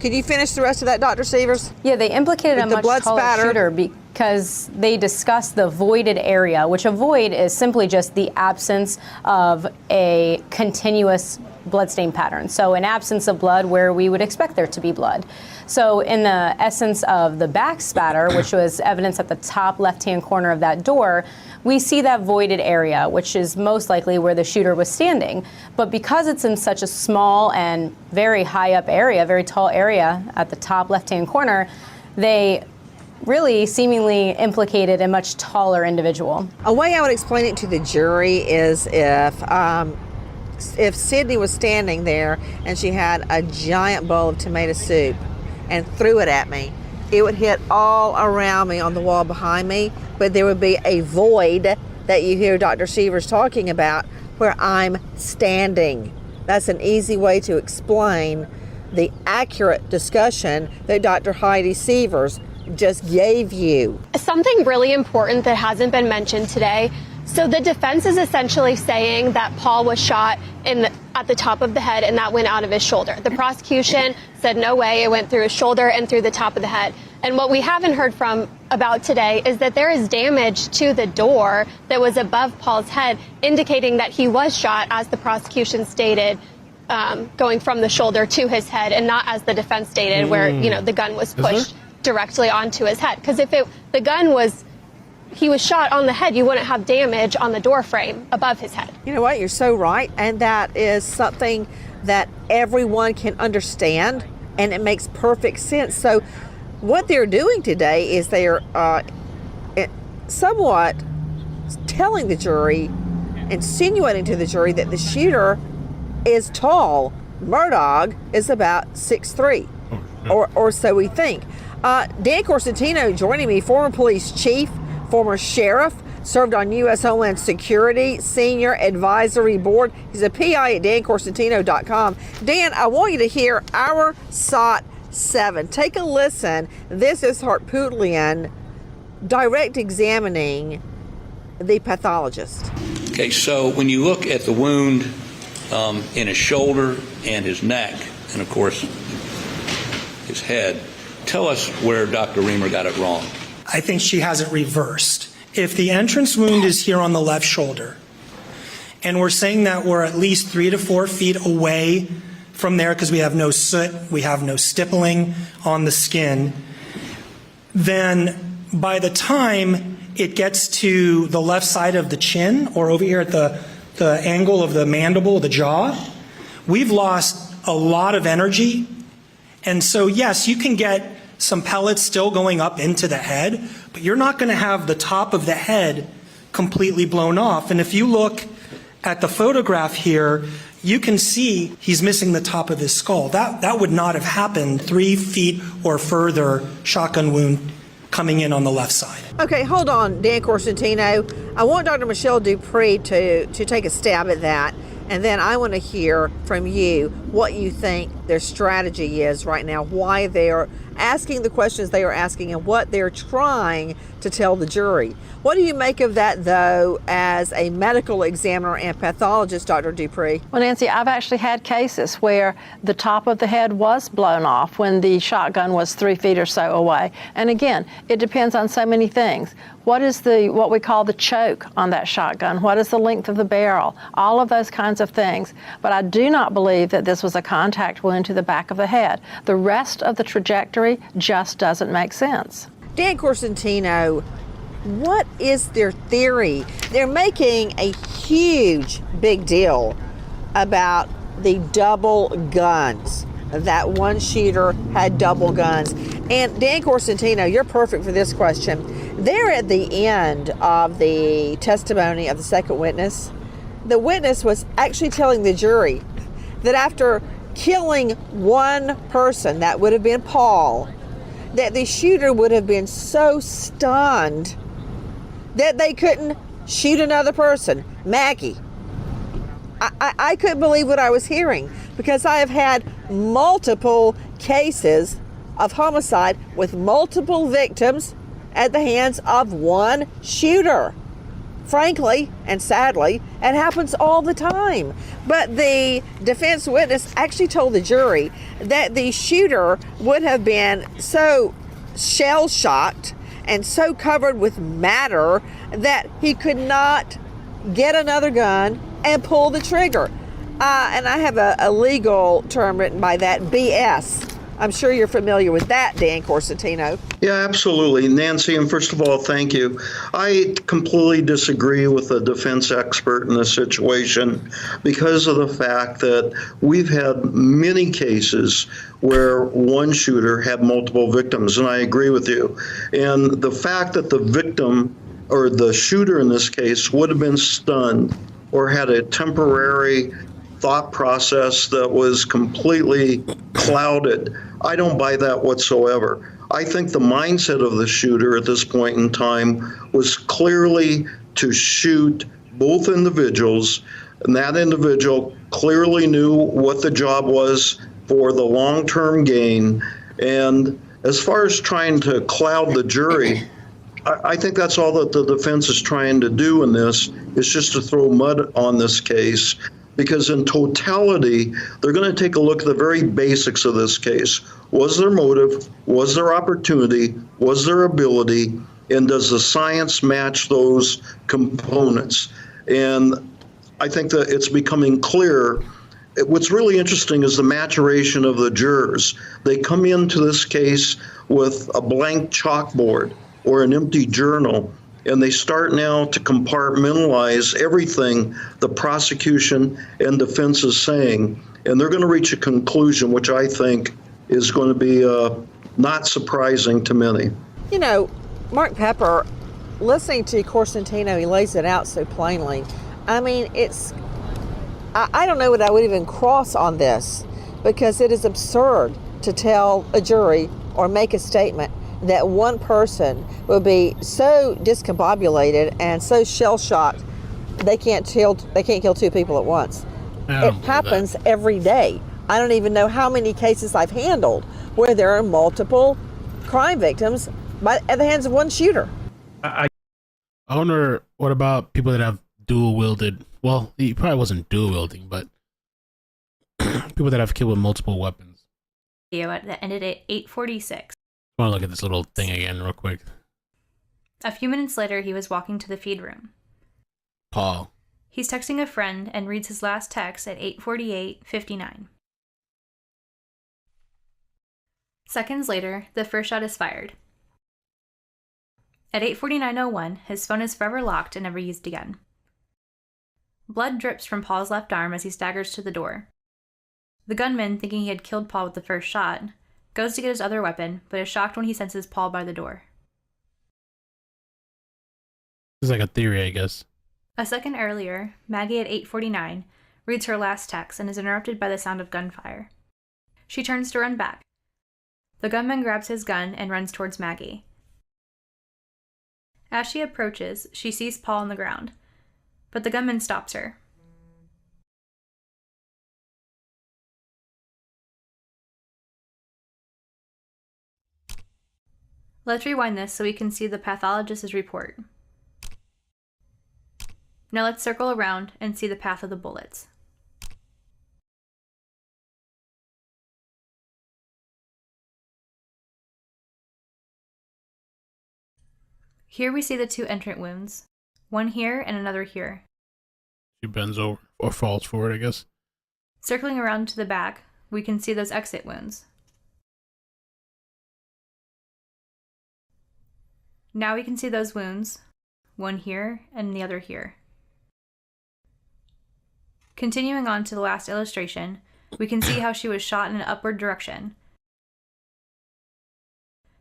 Could you finish the rest of that, Dr. Sievers? Yeah, they implicated a much taller spatter. Shooter because they discussed the voided area, which a void is simply just the absence of a continuous bloodstain pattern. So an absence of blood where we would expect there to be blood. So in the essence of the back spatter, which was evidence at the top left-hand corner of that door, we see that voided area, which is most likely where the shooter was standing. But because it's in such a small and very high up area, very tall area at the top left-hand corner, they really seemingly implicated a much taller individual. A way I would explain it to the jury is if Sydney was standing there and she had a giant bowl of tomato soup and threw it at me, it would hit all around me on the wall behind me, but there would be a void that you hear Dr. Sievers talking about where I'm standing. That's an easy way to explain the accurate discussion that Dr. Heidi Sievers just gave you. Something really important that hasn't been mentioned today. So the defense is essentially saying that Paul was shot at the top of the head and that went out of his shoulder. The prosecution said no way, it went through his shoulder and through the top of the head. And what we haven't heard about today is that there is damage to the door that was above Paul's head, indicating that he was shot, as the prosecution stated, going from the shoulder to his head, and not as the defense stated, where the gun was pushed directly onto his head. Because if he was shot on the head, you wouldn't have damage on the door frame above his head. You know what? You're so right. And that is something that everyone can understand, and it makes perfect sense. So what they're doing today is they're somewhat telling the jury, insinuating to the jury that the shooter is tall. Murdaugh is about 6'3", or so we think. Dan Corsentino joining me, former police chief, former sheriff, served on U.S. Homeland Security Senior Advisory Board. He's a PI at dancorsentino.com. Dan, I want you to hear our SOT 7. Take a listen. This is Harpootlian direct examining the pathologist. Okay, so when you look at the wound in his shoulder and his neck, and of course his head, tell us where Dr. Reamer got it wrong. I think she has it reversed. If the entrance wound is here on the left shoulder, and we're saying that we're at least 3 to 4 feet away from there because we have no soot, we have no stippling on the skin, then by the time it gets to the left side of the chin or over here at the angle of the mandible, the jaw, we've lost a lot of energy. And so, yes, you can get some pellets still going up into the head, but you're not going to have the top of the head completely blown off. And if you look at the photograph here, you can see he's missing the top of his skull. That would not have happened 3 feet or further shotgun wound coming in on the left side. Okay, hold on, Dan Corsentino. I want Dr. Michelle Dupree to take a stab at that, and then I want to hear from you what you think their strategy is right now, why they're asking the questions they are asking, and what they're trying to tell the jury. What do you make of that, though, as a medical examiner and pathologist, Dr. Dupree? Well, Nancy, I've actually had cases where the top of the head was blown off when the shotgun was 3 feet or so away. And again, it depends on so many things. What is what we call the choke on that shotgun? What is the length of the barrel? All of those kinds of things. But I do not believe that this was a contact wound to the back of the head. The rest of the trajectory just doesn't make sense. Dan Corsentino, what is their theory? They're making a huge big deal about the double guns. That one shooter had double guns. And Dan Corsentino, you're perfect for this question. They're at the end of the testimony of the second witness. The witness was actually telling the jury that after killing one person, that would have been Paul, that the shooter would have been so stunned that they couldn't shoot another person. Maggie, I couldn't believe what I was hearing, because I have had multiple cases of homicide with multiple victims at the hands of one shooter. Frankly and sadly, it happens all the time. But the defense witness actually told the jury that the shooter would have been so shell-shocked and so covered with matter that he could not get another gun and pull the trigger. And I have a legal term written by that, BS. I'm sure you're familiar with that, Dan Corsentino. Yeah, absolutely. Nancy, and first of all, thank you. I completely disagree with the defense expert in this situation because of the fact that we've had many cases where one shooter had multiple victims, and I agree with you. And the fact that the victim, or the shooter in this case, would have been stunned or had a temporary thought process that was completely clouded, I don't buy that whatsoever. I think the mindset of the shooter at this point in time was clearly to shoot both individuals, and that individual clearly knew what the job was for the long-term gain. And as far as trying to cloud the jury, I think that's all that the defense is trying to do in this, is just to throw mud on this case. Because in totality, they're going to take a look at the very basics of this case. Was there motive? Was there opportunity? Was there ability? And does the science match those components? And I think that it's becoming clear. What's really interesting is the maturation of the jurors. They come into this case with a blank chalkboard or an empty journal, and they start now to compartmentalize everything the prosecution and defense is saying, and they're going to reach a conclusion, which I think is going to be not surprising to many. You know, Mark Pepper, listening to Corsentino, he lays it out so plainly. I mean, I don't know what I would even cross on this, because it is absurd to tell a jury or make a statement that one person will be so discombobulated and so shell-shocked they can't kill two people at once. It happens every day. I don't even know how many cases I've handled where there are multiple crime victims at the hands of one shooter. I wonder, what about people that have dual-wielded, well, he probably wasn't dual-wielding, but people that have killed with multiple weapons. That ended at 8:46. I want to look at this little thing again real quick. A few minutes later, he was walking to the feed room. Paul. He's texting a friend and reads his last text at 8:48:59. Seconds later, the first shot is fired. At 8:49:01, his phone is forever locked and never used again. Blood drips from Paul's left arm as he staggers to the door. The gunman, thinking he had killed Paul with the first shot, goes to get his other weapon, but is shocked when he senses Paul by the door. It's like a theory, I guess. A second earlier, Maggie at 8:49 reads her last text and is interrupted by the sound of gunfire. She turns to run back. The gunman grabs his gun and runs towards Maggie. As she approaches, she sees Paul on the ground, but the gunman stops her. Let's rewind this so we can see the pathologist's report. Now let's circle around and see the path of the bullets. Here we see the two entrant wounds, one here and another here. She bends over or falls forward, I guess. Circling around to the back, we can see those exit wounds. Now we can see those wounds, one here and the other here. Continuing on to the last illustration, we can see how she was shot in an upward direction,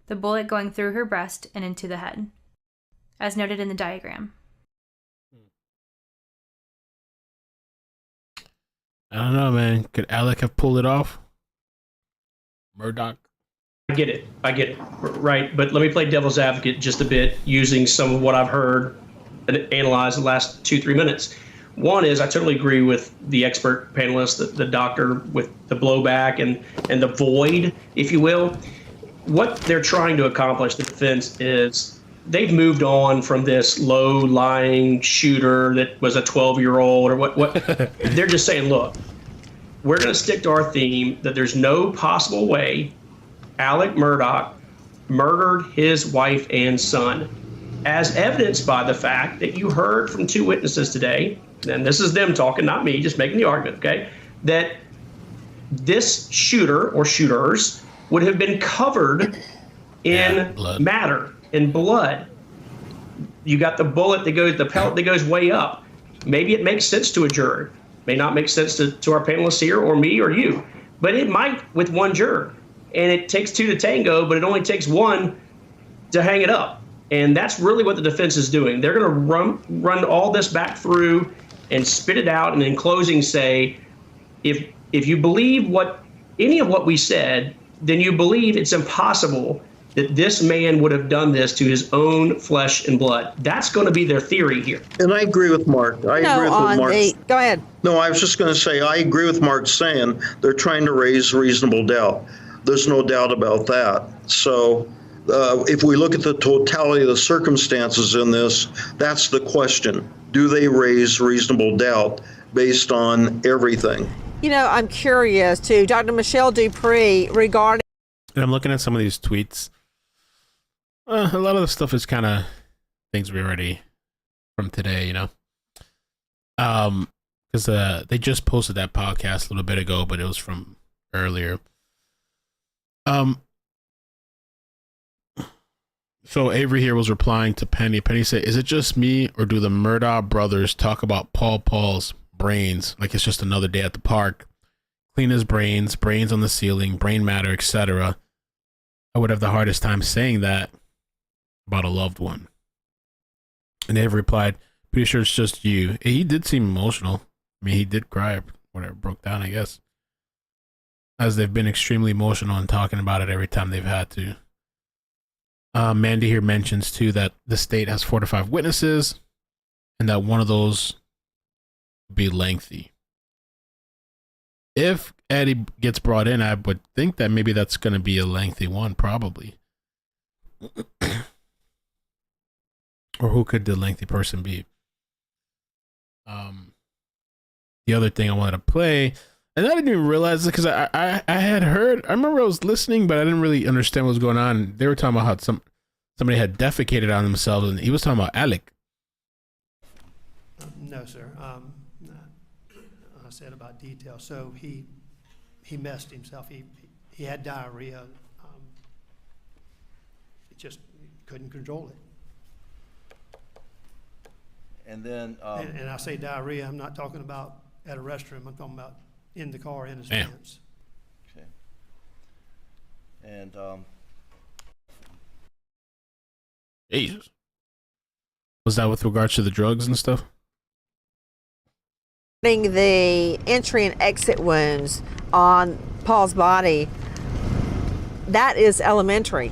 the bullet going through her breast and into the head, as noted in the diagram. I don't know, man. Could Alec have pulled it off? Murdaugh? I get it. Right. But let me play devil's advocate just a bit using some of what I've heard and analyzed in the last 2-3 minutes. One is I totally agree with the expert panelist, the doctor, with the blowback and the void, if you will. What they're trying to accomplish, the defense, is they've moved on from this low-lying shooter that was a 12-year-old or what. They're just saying, look, we're going to stick to our theme that there's no possible way Alec Murdaugh murdered his wife and son, as evidenced by the fact that you heard from two witnesses today, and this is them talking, not me, just making the argument, okay, that this shooter or shooters would have been covered in matter, in blood. You got the bullet that goes, the pellet that goes way up. Maybe it makes sense to a juror. May not make sense to our panelists here or me or you, but it might with one juror. And it takes two to tango, but it only takes one to hang it up. And that's really what the defense is doing. They're going to run all this back through and spit it out, and in closing say, if you believe any of what we said, then you believe it's impossible that this man would have done this to his own flesh and blood. That's going to be their theory here. And I agree with Mark. Go ahead. No, I was just going to say, I agree with Mark saying they're trying to raise reasonable doubt. There's no doubt about that. So if we look at the totality of the circumstances in this, that's the question. Do they raise reasonable doubt based on everything? You know, I'm curious too, Dr. Michelle Dupree, regarding. And I'm looking at some of these tweets. A lot of the stuff is kind of things we already from today, you know. Because they just posted that podcast a little bit ago, but it was from earlier. So Avery here was replying to Penny. Penny said, "Is it just me, or do the Murdaugh brothers talk about Paul's brains like it's just another day at the park? Clean his brains on the ceiling, brain matter, etc. I would have the hardest time saying that about a loved one." And Avery replied, "Pretty sure it's just you." He did seem emotional. I mean, he did cry, whatever, broke down, I guess. As they've been extremely emotional and talking about it every time they've had to. Mandy here mentions too that the state has 4 to 5 witnesses, and that one of those would be lengthy. If Eddie gets brought in, I would think that maybe that's going to be a lengthy one, probably. Or who could the lengthy person be? The other thing I wanted to play, and I didn't even realize it because I had heard, I remember I was listening, but I didn't really understand what was going on. They were talking about how somebody had defecated on themselves, and he was talking about Alec. No, sir. I said about detail. So he messed himself. He had diarrhea. just couldn't control it. And then, and I say diarrhea, I'm not talking about at a restroom. I'm talking about in the car, in his pants. okay. And Jesus. Was that with regards to the drugs and stuff? The entry and exit wounds on Paul's body, that is elementary.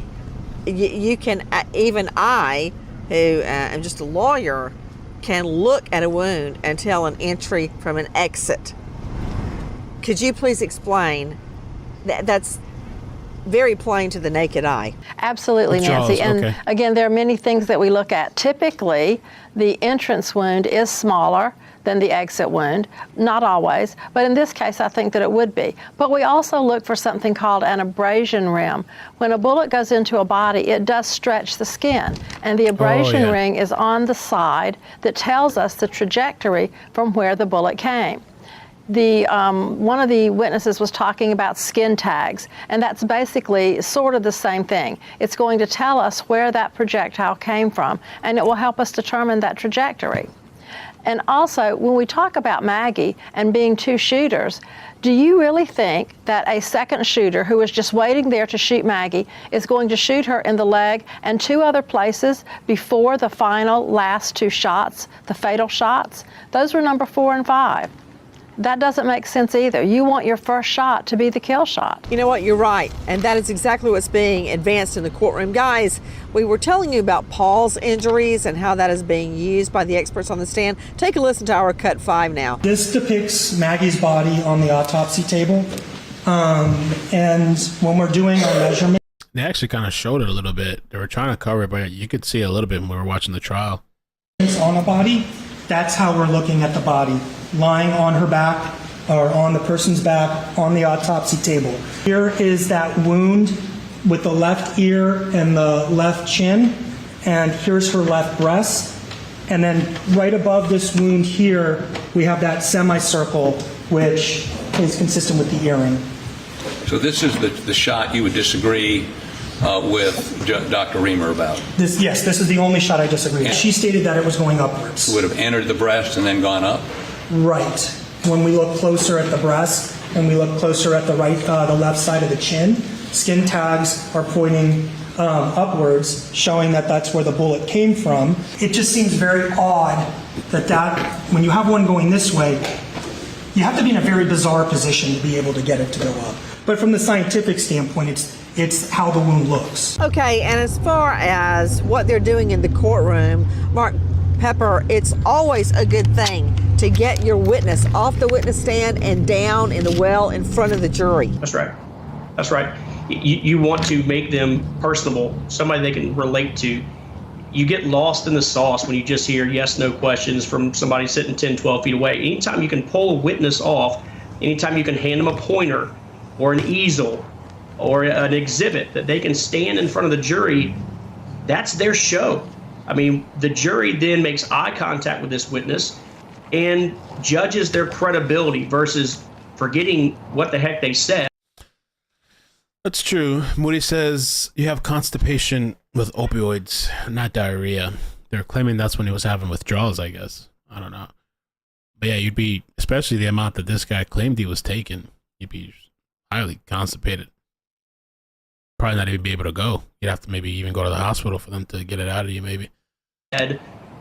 You can, even I, who am just a lawyer, can look at a wound and tell an entry from an exit. Could you please explain? That's very plain to the naked eye. Absolutely, Nancy. And again, there are many things that we look at. Typically, the entrance wound is smaller than the exit wound. Not always, but in this case, I think that it would be. But we also look for something called an abrasion rim. When a bullet goes into a body, it does stretch the skin, and the abrasion ring is on the side that tells us the trajectory from where the bullet came. One of the witnesses was talking about skin tags, and that's basically sort of the same thing. It's going to tell us where that projectile came from, and it will help us determine that trajectory. And also, when we talk about Maggie and being two shooters, do you really think that a second shooter who is just waiting there to shoot Maggie is going to shoot her in the leg and two other places before the final last two shots, the fatal shots? Those were number 4 and 5. That doesn't make sense either. You want your first shot to be the kill shot. You know what? You're right. And that is exactly what's being advanced in the courtroom. Guys, we were telling you about Paul's injuries and how that is being used by the experts on the stand. Take a listen to our cut 5 now. This depicts Maggie's body on the autopsy table. And when we're doing our measurement, they actually kind of showed it a little bit. They were trying to cover it, but you could see it a little bit when we were watching the trial. On a body, that's how we're looking at the body, lying on her back or on the person's back on the autopsy table. Here is that wound with the left ear and the left chin, and here's her left breast. And then right above this wound here, we have that semicircle, which is consistent with the earring. So this is the shot you would disagree with Dr. Reamer about? Yes, this is the only shot I disagree. She stated that it was going upwards. Would have entered the breast and then gone up? Right. When we look closer at the breast and we look closer at the left side of the chin, skin tags are pointing upwards, showing that that's where the bullet came from. It just seems very odd that when you have one going this way, you have to be in a very bizarre position to be able to get it to go up. But from the scientific standpoint, it's how the wound looks. Okay, and as far as what they're doing in the courtroom, Mark Pepper, it's always a good thing to get your witness off the witness stand and down in the well in front of the jury. That's right. That's right. You want to make them personable, somebody they can relate to. You get lost in the sauce when you just hear yes, no questions from somebody sitting 10, 12 feet away. Anytime you can pull a witness off, anytime you can hand them a pointer or an easel or an exhibit that they can stand in front of the jury, that's their show. I mean, the jury then makes eye contact with this witness and judges their credibility versus forgetting what the heck they said. That's true. Moody says you have constipation with opioids, not diarrhea. They're claiming that's when he was having withdrawals, I guess. I don't know. But yeah, you'd be, especially the amount that this guy claimed he was taking, you'd be highly constipated. Probably not even be able to go. You'd have to maybe even go to the hospital for them to get it out of you, maybe.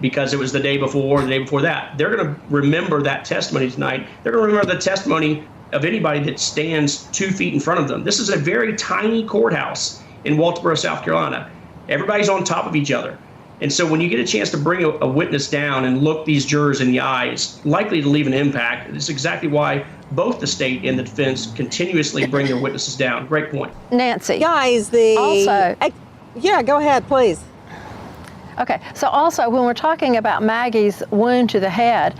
Because it was the day before, the day before that. They're going to remember that testimony tonight. They're going to remember the testimony of anybody that stands 2 feet in front of them. This is a very tiny courthouse in Walterboro, South Carolina. Everybody's on top of each other. And so when you get a chance to bring a witness down and look these jurors in the eye, it's likely to leave an impact. It's exactly why both the state and the defense continuously bring their witnesses down. Great point. Nancy. Guys, yeah, go ahead, please. Okay, so also when we're talking about Maggie's wound to the head,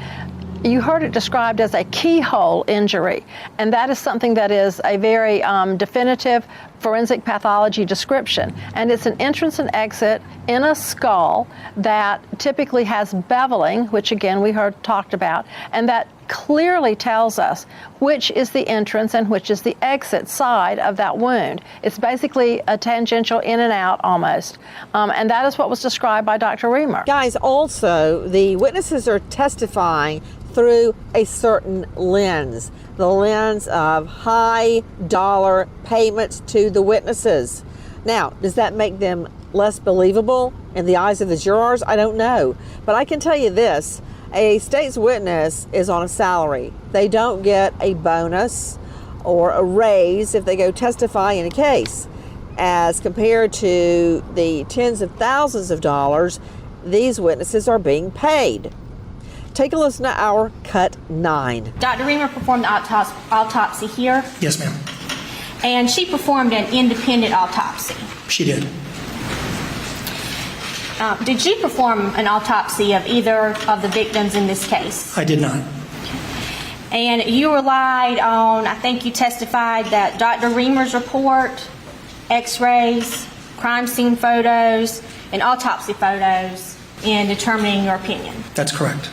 you heard it described as a keyhole injury, and that is something that is a very definitive forensic pathology description, and it's an entrance and exit in a skull that typically has beveling, which again we heard talked about, and that clearly tells us which is the entrance and which is the exit side of that wound. It's basically a tangential in and out almost. And that is what was described by Dr. Reamer. Guys, also, the witnesses are testifying through a certain lens, the lens of high dollar payments to the witnesses. Now, does that make them less believable in the eyes of the jurors? I don't know. But I can tell you this, a state's witness is on a salary. They don't get a bonus or a raise if they go testify in a case. As compared to the tens of thousands of dollars, these witnesses are being paid. Take a listen to our Cut 9. Dr. Reamer performed the autopsy here. Yes, ma'am. And she performed an independent autopsy. She did. Did you perform an autopsy of either of the victims in this case? I did not. And you relied on, I think you testified that Dr. Reamer's report, x-rays, crime scene photos, and autopsy photos in determining your opinion. That's correct.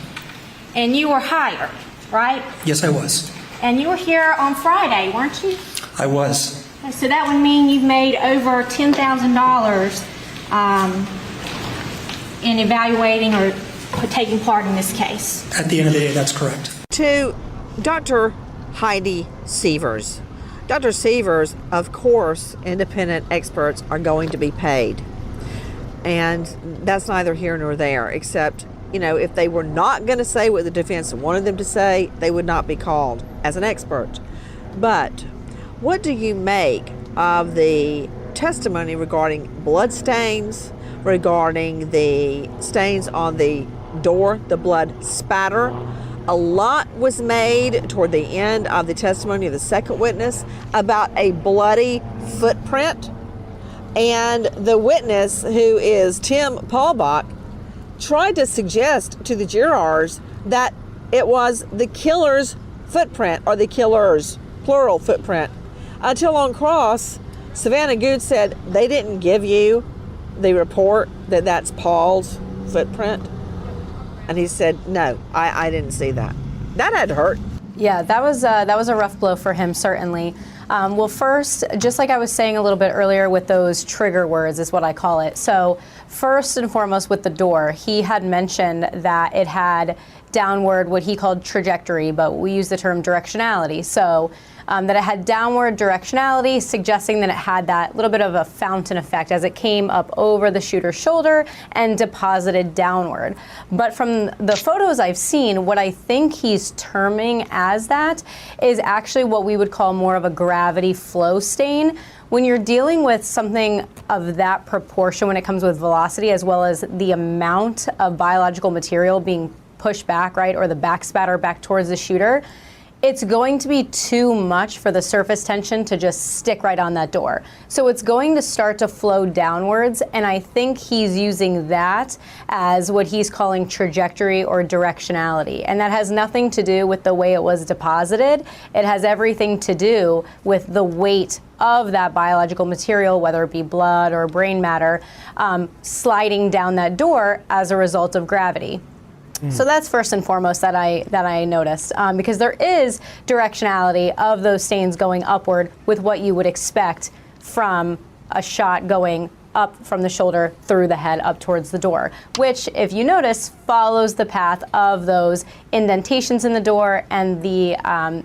And you were hired, right? Yes, I was. And you were here on Friday, weren't you? I was. So that would mean you've made over $10,000 in evaluating or taking part in this case. At the end of the day, that's correct. To Dr. Heidi Sievers. Dr. Sievers, of course, independent experts are going to be paid. And that's neither here nor there, except, you know, if they were not going to say what the defense wanted them to say, they would not be called as an expert. But what do you make of the testimony regarding blood stains, regarding the stains on the door, the blood spatter? A lot was made toward the end of the testimony of the second witness about a bloody footprint. And the witness, who is Tim Paulbach, tried to suggest to the jurors that it was the killer's footprint, or the killer's plural footprint, until on cross, Savannah Good said, they didn't give you the report that that's Paul's footprint. And he said, no, I didn't see that. That had to hurt. Yeah, that was a rough blow for him, certainly. Well, first, just like I was saying a little bit earlier with those trigger words is what I call it. So first and foremost with the door, he had mentioned that it had downward, what he called trajectory, but we use the term directionality. So that it had downward directionality, suggesting that it had that little bit of a fountain effect as it came up over the shooter's shoulder and deposited downward. But from the photos I've seen, what I think he's terming as that is actually what we would call more of a gravity flow stain. When you're dealing with something of that proportion when it comes with velocity, as well as the amount of biological material being pushed back, right, or the back spatter back towards the shooter, it's going to be too much for the surface tension to just stick right on that door. So it's going to start to flow downwards, and I think he's using that as what he's calling trajectory or directionality. And that has nothing to do with the way it was deposited. It has everything to do with the weight of that biological material, whether it be blood or brain matter, sliding down that door as a result of gravity. So that's first and foremost that I noticed, because there is directionality of those stains going upward with what you would expect from a shot going up from the shoulder through the head up towards the door, which, if you notice, follows the path of those indentations in the door and the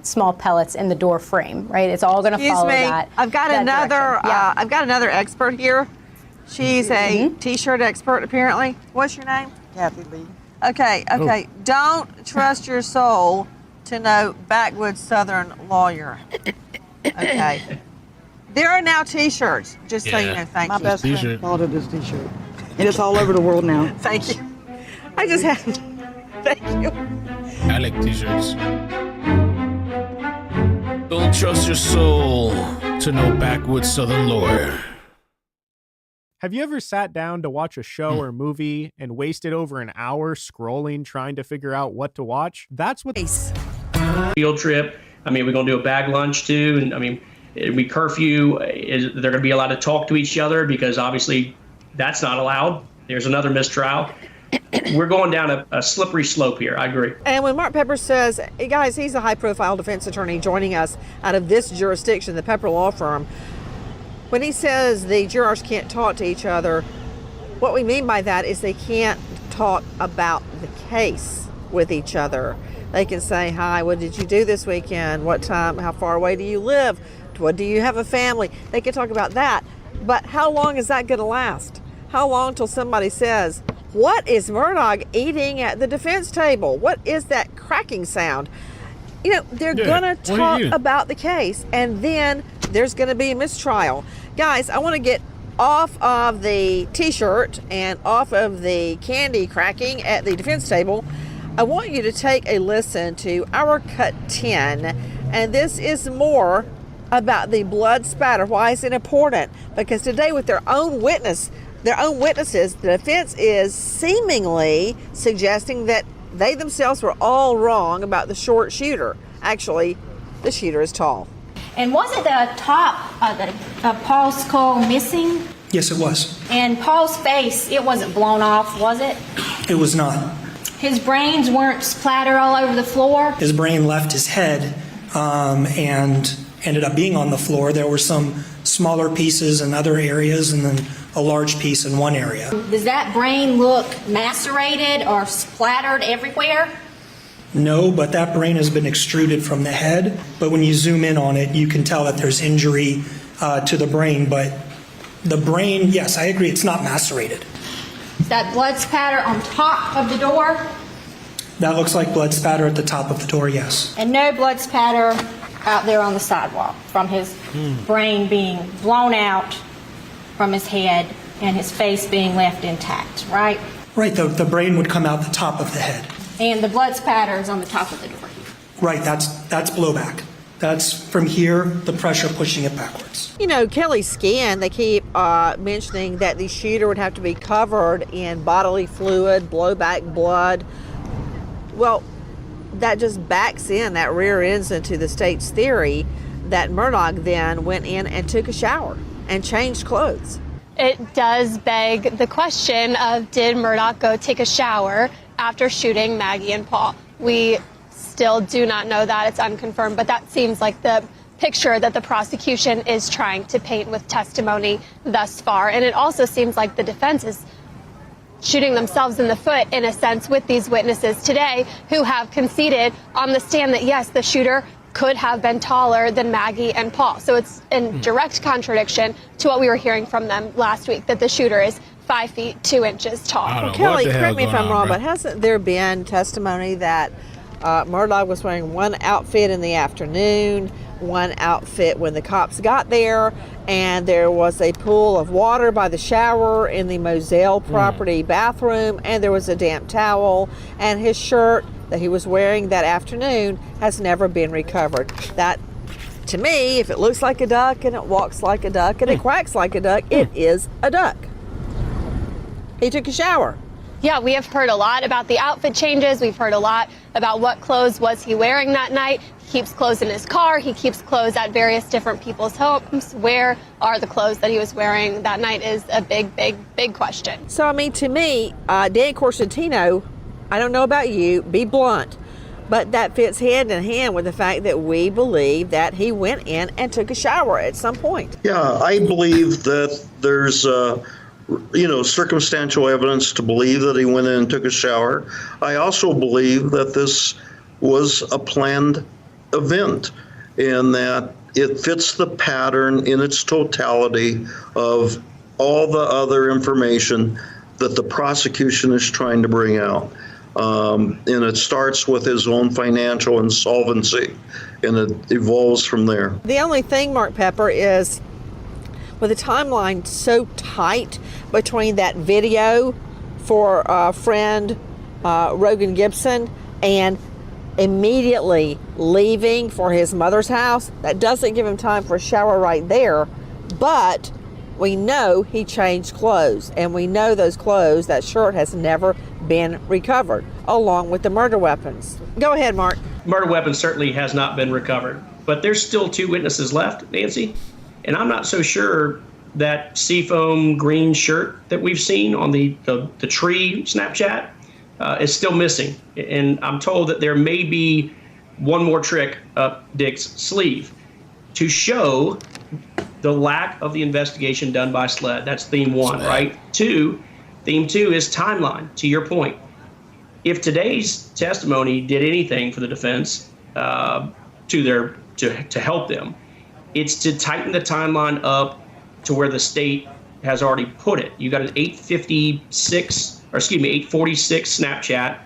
small pellets in the door frame, right? It's all going to follow that. I've got I've got another expert here. She's a T-shirt expert, apparently. What's your name? Kathy Lee. Okay. Don't trust your soul to no backwoods Southern lawyer. Okay. There are now T-shirts, just so you know. Thank My you. best friend bought her this T-shirt. And it's all over the world now. Thank you. I just have. Thank you. I like T-shirts. Don't trust your soul to no backwoods Southern lawyer. Have you ever sat down to watch a show or movie and wasted over an hour scrolling trying to figure out what to watch? That's what... Field trip. I mean, we're going to do a bag lunch too. And I mean, we curfew. Is they're going to be allowed to talk to each other, because obviously that's not allowed. There's another mistrial. we're going down a slippery slope here. I agree. And when Mark Pepper says, hey guys, he's a high-profile defense attorney joining us out of this jurisdiction, the Pepper Law Firm, when he says the jurors can't talk to each other, what we mean by that is they can't talk about the case with each other. They can say, hi, what did you do this weekend? What time? How far away do you live? What do you have a family? They can talk about that. But how long is that going to last? How long till somebody says, what is Murdaugh eating at the defense table? What is that cracking sound? You know, they're going to talk about the case, and then there's going to be a mistrial. Guys, I want to get off of the T-shirt and off of the candy cracking at the defense table. I want you to take a listen to our cut 10, and this is more about the blood spatter. Why is it important? Because today, with their own witnesses, the defense is seemingly suggesting that they themselves were all wrong about the short shooter. Actually, the shooter is tall. And wasn't the top of Paul's skull missing? Yes, it was. And Paul's face, it wasn't blown off, was it? It was not. His brains weren't splattered all over the floor? His brain left his head and ended up being on the floor. There were some smaller pieces in other areas and then a large piece in one area. Does that brain look macerated or splattered everywhere? No, but that brain has been extruded from the head. But when you zoom in on it, you can tell that there's injury to the brain. But the brain, yes, I agree, it's not macerated. Is that blood spatter on top of the door? That looks like blood spatter at the top of the door, yes. And no blood spatter out there on the sidewalk from his brain being blown out from his head and his face being left intact, right? Right, the brain would come out the top of the head. And the blood spatter is on the top of the door. Right, that's blowback. That's from here, the pressure pushing it backwards. You know, Kelly's skin, they keep mentioning that the shooter would have to be covered in bodily fluid, blowback blood. Well, that just backs in, that rear ends into the state's theory that Murdaugh then went in and took a shower and changed clothes. It does beg the question of, did Murdaugh go take a shower after shooting Maggie and Paul? We still do not know that. It's unconfirmed, but that seems like the picture that the prosecution is trying to paint with testimony thus far. And it also seems like the defense is shooting themselves in the foot, in a sense, with these witnesses today who have conceded on the stand that, yes, the shooter could have been taller than Maggie and Paul. So it's in direct contradiction to what we were hearing from them last week, that the shooter is 5 feet 2 inches tall. Well, Kelly, correct me if I'm wrong, but hasn't there been testimony that Murdaugh was wearing one outfit in the afternoon, one outfit when the cops got there, and there was a pool of water by the shower in the Moselle property bathroom, and there was a damp towel, and his shirt that he was wearing that afternoon has never been recovered. That, to me, if it looks like a duck and it walks like a duck and it quacks like a duck, it is a duck. He took a shower. Yeah, we have heard a lot about the outfit changes. We've heard a lot about what clothes was he wearing that night. He keeps clothes in his car. He keeps clothes at various different people's homes. Where are the clothes that he was wearing that night is a big, big, big question. So, I mean, to me, Dan Corsentino, I don't know about you, be blunt, but that fits hand in hand with the fact that we believe that he went in and took a shower at some point. Yeah, I believe that there's circumstantial evidence to believe that he went in and took a shower. I also believe that this was a planned event and that it fits the pattern in its totality of all the other information that the prosecution is trying to bring out. And it starts with his own financial insolvency, and it evolves from there. The only thing, Mark Pepper, is with the timeline so tight between that video for friend Rogan Gibson and immediately leaving for his mother's house, that doesn't give him time for a shower right there. But we know he changed clothes, and we know those clothes, that shirt has never been recovered, along with the murder weapons. Go ahead, Mark. Murder weapon certainly has not been recovered, but there's still 2 witnesses left, Nancy. And I'm not so sure that seafoam green shirt that we've seen on the tree Snapchat, is still missing. And I'm told that there may be one more trick up Dick's sleeve to show the lack of the investigation done by SLED. That's theme one, right? Theme two is timeline, to your point. If today's testimony did anything for the defense to help them, it's to tighten the timeline up to where the state has already put it. You got an 846 Snapchat.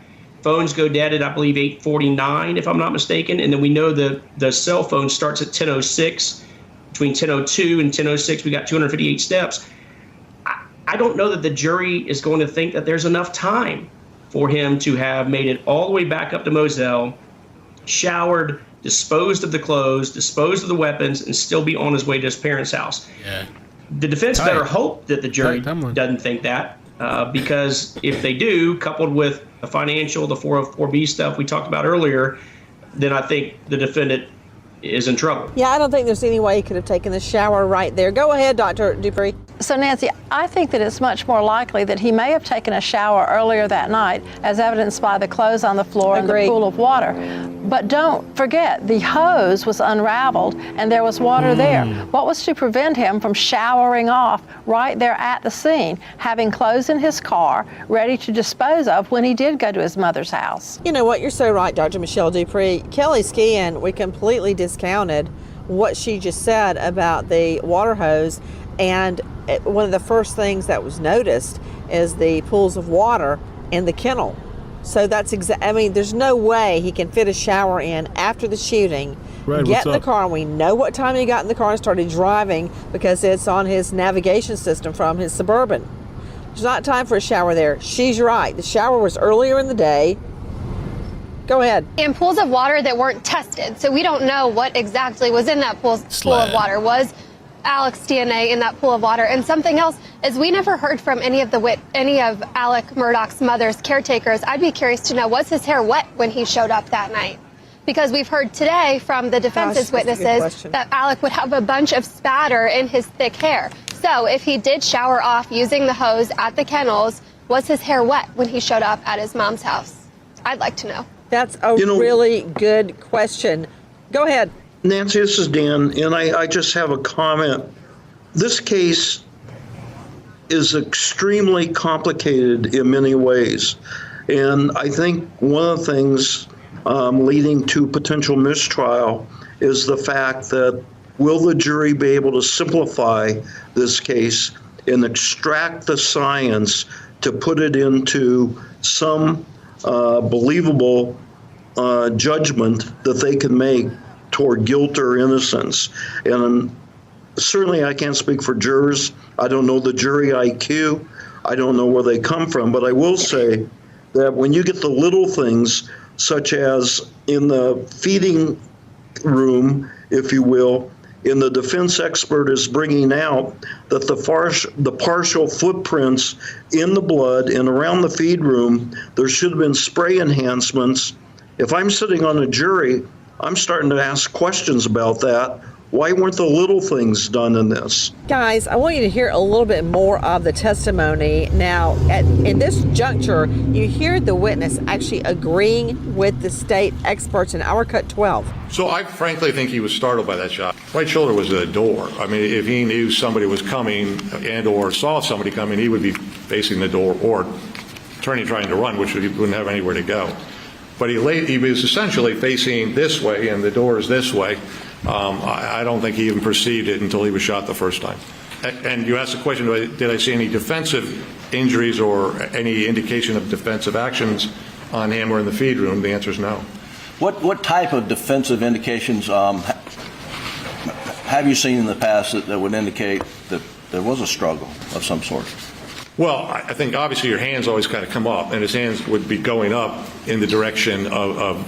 Phones go dead at, I believe, 8:49, if I'm not mistaken. And then we know the cell phone starts at 10:06. Between 10:02 and 10:06, we got 258 steps. I don't know that the jury is going to think that there's enough time for him to have made it all the way back up to Moselle, showered, disposed of the clothes, disposed of the weapons, and still be on his way to his parents' house. Yeah. The defense better hope that the jury doesn't think that, because if they do, coupled with the financial, the 404B stuff we talked about earlier, then I think the defendant is in trouble. Yeah, I don't think there's any way he could have taken the shower right there. Go ahead, Dr. Dupree. So, Nancy, I think that it's much more likely that he may have taken a shower earlier that night, as evidenced by the clothes on the floor and the pool of water. But don't forget, the hose was unraveled and there was water there. What was to prevent him from showering off right there at the scene, having clothes in his car, ready to dispose of when he did go to his mother's house? You know what? You're so right, Dr. Michelle Dupree. Kelly Skian, we completely discounted what she just said about the water hose. And one of the first things that was noticed is the pools of water in the kennel. So that's I mean, there's no way he can fit a shower in after the shooting, get in the car, and we know what time he got in the car and started driving because it's on his navigation system from his Suburban. There's not time for a shower there. She's right. The shower was earlier in the day. Go ahead. In pools of water that weren't tested, so we don't know what exactly was in that pool of water. Was Alec's DNA in that pool of water? And something else is we never heard from any of Alec Murdaugh's mother's caretakers. I'd be curious to know, was his hair wet when he showed up that night? Because we've heard today from the defense's witnesses that Alec would have a bunch of spatter in his thick hair. So if he did shower off using the hose at the kennels, was his hair wet when he showed up at his mom's house? I'd like to know. That's a really good question. Go ahead. Nancy, this is Dan, and I just have a comment. This case is extremely complicated in many ways, and I think one of the things leading to potential mistrial is the fact that will the jury be able to simplify this case and extract the science to put it into some believable judgment that they can make toward guilt or innocence. And certainly I can't speak for jurors. I don't know the jury IQ. I don't know where they come from. But I will say that when you get the little things, such as in the feeding room, if you will, and the defense expert is bringing out that the partial footprints in the blood and around the feed room, there should have been spray enhancements. If I'm sitting on a jury, I'm starting to ask questions about that. Why weren't the little things done in this? Guys, I want you to hear a little bit more of the testimony. Now, in this juncture, you hear the witness actually agreeing with the state experts in our cut 12. So I frankly think he was startled by that shot. Right shoulder was at a door. I mean, if he knew somebody was coming and or saw somebody coming, he would be facing the door or trying to run, which he wouldn't have anywhere to go. But he was essentially facing this way, and the door is this way. I don't think he even perceived it until he was shot the first time. And you asked the question, did I see any defensive injuries or any indication of defensive actions on him or in the feed room? The answer is no. What type of defensive indications have you seen in the past that would indicate that there was a struggle of some sort? Well, I think obviously your hands always kind of come up, and his hands would be going up in the direction of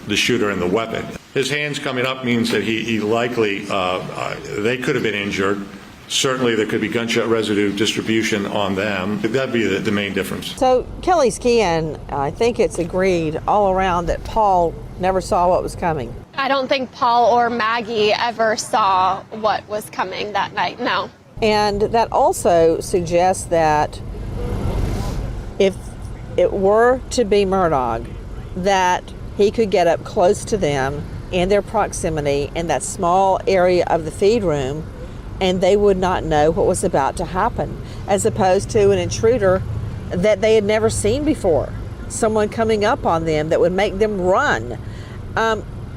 the shooter and the weapon. His hands coming up means that he likely, they could have been injured. Certainly there could be gunshot residue distribution on them. That'd be the main difference. So Kelly Skian, I think it's agreed all around that Paul never saw what was coming. I don't think Paul or Maggie ever saw what was coming that night, no. And that also suggests that if it were to be Murdaugh, that he could get up close to them in their proximity in that small area of the feed room, and they would not know what was about to happen, as opposed to an intruder that they had never seen before, someone coming up on them that would make them run.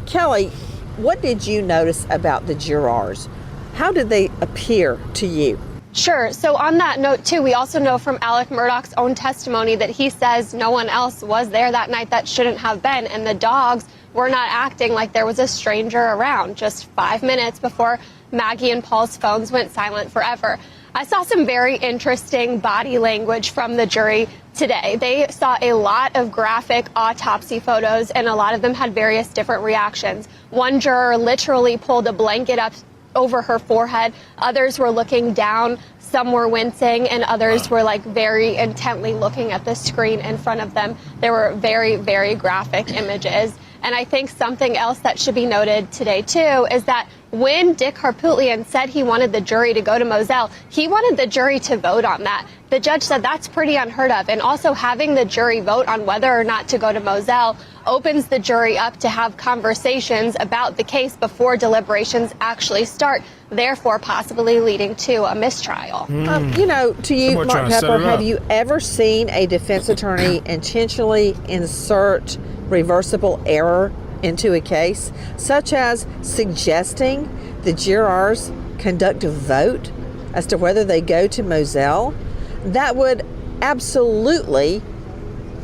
Kelly, what did you notice about the jurors? How did they appear to you? Sure. So on that note, too, we also know from Alec Murdaugh's own testimony that he says no one else was there that night that shouldn't have been, and the dogs were not acting like there was a stranger around just 5 minutes before Maggie and Paul's phones went silent forever. I saw some very interesting body language from the jury today. They saw a lot of graphic autopsy photos, and a lot of them had various different reactions. One juror literally pulled a blanket up over her forehead. Others were looking down. Some were wincing, and others were like very intently looking at the screen in front of them. There were very, very graphic images. And I think something else that should be noted today, too, is that when Dick Harpootlian said he wanted the jury to go to Moselle, he wanted the jury to vote on that. The judge said that's pretty unheard of. And also having the jury vote on whether or not to go to Moselle opens the jury up to have conversations about the case before deliberations actually start, therefore possibly leading to a mistrial. You know, to you, Mark Pepper, have you ever seen a defense attorney intentionally insert reversible error into a case, such as suggesting the jurors conduct a vote as to whether they go to Moselle? That would absolutely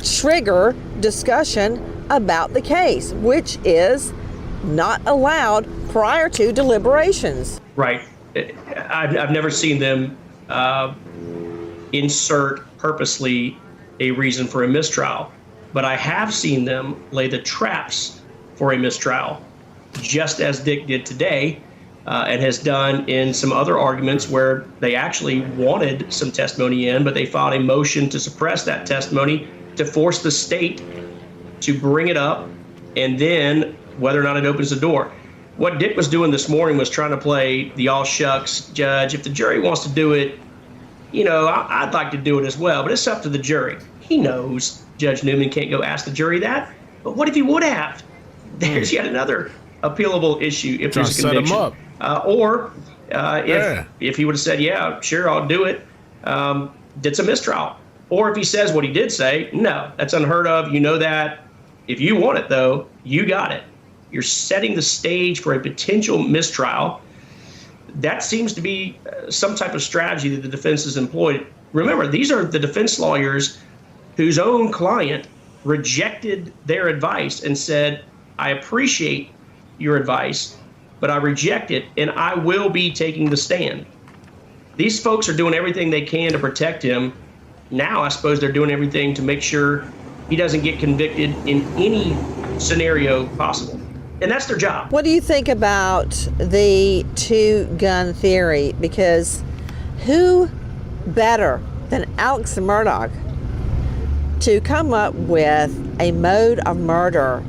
trigger discussion about the case, which is not allowed prior to deliberations. Right. I've never seen them insert purposely a reason for a mistrial, but I have seen them lay the traps for a mistrial, just as Dick did today, and has done in some other arguments where they actually wanted some testimony in, but they filed a motion to suppress that testimony to force the state to bring it up, and then whether or not it opens the door. What Dick was doing this morning was trying to play the all shucks judge. If the jury wants to do it, you know, I'd like to do it as well, but it's up to the jury. He knows Judge Newman can't go ask the jury that, but what if he would have? There's yet another appealable issue if there's a conviction. If he would have said, yeah, sure, I'll do it, it's a mistrial. Or if he says what he did say, no, that's unheard of. You know that. If you want it, though, you got it. You're setting the stage for a potential mistrial. That seems to be some type of strategy that the defense has employed. Remember, these are the defense lawyers whose own client rejected their advice and said, I appreciate your advice, but I reject it, and I will be taking the stand. These folks are doing everything they can to protect him. Now, I suppose they're doing everything to make sure he doesn't get convicted in any scenario possible. And that's their job. What do you think about the two-gun theory? Because who better than Alex Murdaugh to come up with a mode of murder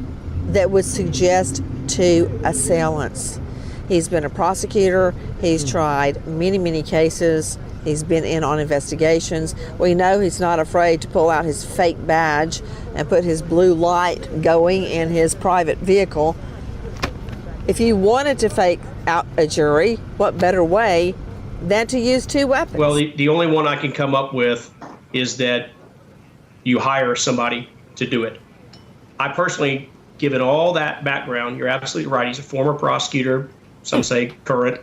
that would suggest to assailants? He's been a prosecutor. He's tried many, many cases. He's been in on investigations. We know he's not afraid to pull out his fake badge and put his blue light going in his private vehicle. If you wanted to fake out a jury, what better way than to use two weapons? Well, the only one I can come up with is that you hire somebody to do it. I personally, given all that background, you're absolutely right. He's a former prosecutor, some say current.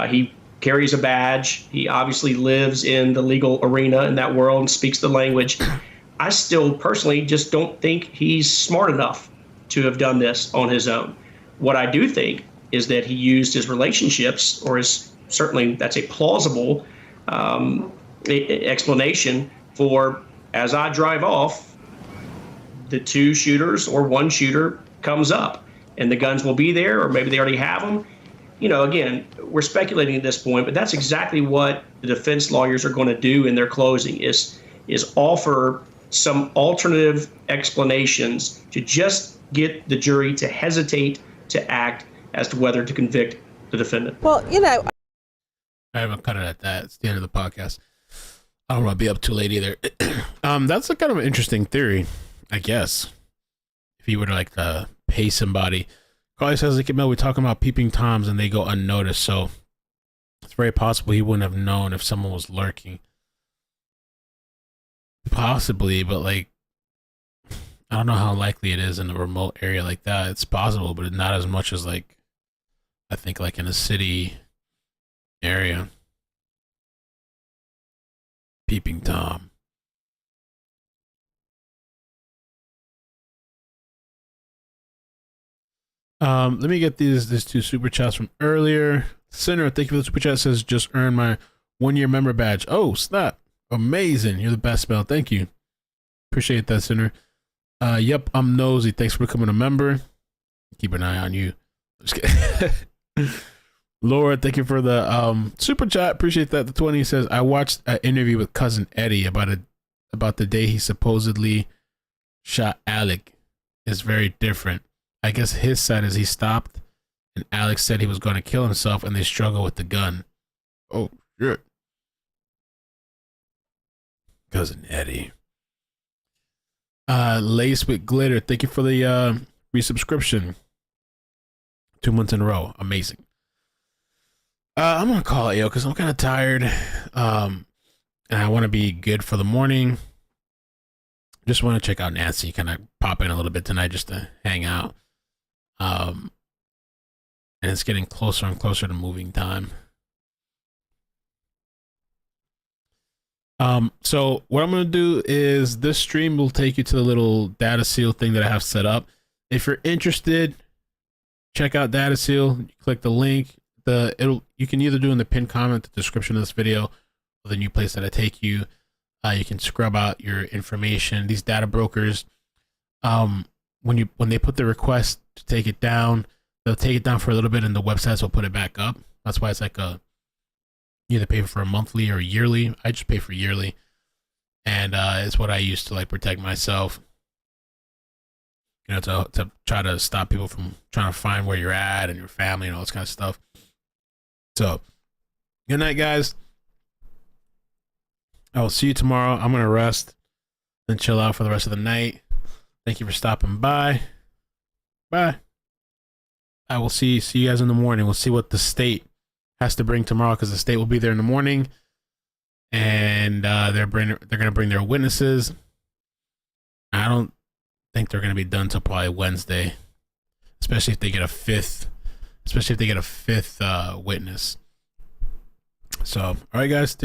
He carries a badge. He obviously lives in the legal arena in that world and speaks the language. I still personally just don't think he's smart enough to have done this on his own. What I do think is that he used his relationships, or certainly that's a plausible explanation for, as I drive off, the two shooters or one shooter comes up and the guns will be there, or maybe they already have them. You know, again, we're speculating at this point, but that's exactly what the defense lawyers are going to do in their closing is offer some alternative explanations to just get the jury to hesitate to act as to whether to convict the defendant. Well, you know, I haven't cut it at that. It's the end of the podcast. I don't want to be up too late either. That's a kind of an interesting theory, I guess. If you were to like pay somebody. Carly says, iCkEdMeL, we're talking about peeping toms and they go unnoticed. So it's very possible he wouldn't have known if someone was lurking. Possibly, but like, I don't know how likely it is in a remote area like that. It's possible, but not as much as like, I think like in a city area. Peeping Tom. Let me get these two super chats from earlier. Sinner, thank you for the super chat. Says just earned my 1-year member badge. Oh, snap. Amazing. You're the best, Mel. Thank you. Appreciate that, Sinner. Yep, I'm nosy. Thanks for becoming a member. Keep an eye on you. Just kidding. Laura, thank you for the super chat. Appreciate that. The 20 says, I watched an interview with cousin Eddie about the day he supposedly shot Alec. It's very different. I guess his side is he stopped and Alex said he was going to kill himself and they struggle with the gun. Oh, shit. Cousin Eddie. Lace with glitter. Thank you for the resubscription. 2 months in a row. Amazing. I'm going to call it, because I'm kind of tired. And I want to be good for the morning. Just want to check out Nancy. Kind of pop in a little bit tonight just to hang out. And it's getting closer and closer to moving time. So what I'm going to do is this stream will take you to the little data seal thing that I have set up. If you're interested, check out data seal. Click the link. You can either do in the pinned comment, the description of this video, or the new place that I take you. You can scrub out your information. These data brokers, when they put the request to take it down, they'll take it down for a little bit, and the websites will put it back up. That's why it's like you either pay for a monthly or a yearly. I just pay for yearly, and it's what I use to like protect myself. To try to stop people from trying to find where you're at and your family and all this kind of stuff. So, good night, guys. I will see you tomorrow. I'm going to rest and chill out for the rest of the night. Thank you for stopping by. Bye. I will see you guys in the morning. We'll see what the state has to bring tomorrow, because the state will be there in the morning. And they're going to bring their witnesses. I don't think they're going to be done till probably Wednesday. Especially if they get a fifth witness. So, all right, guys.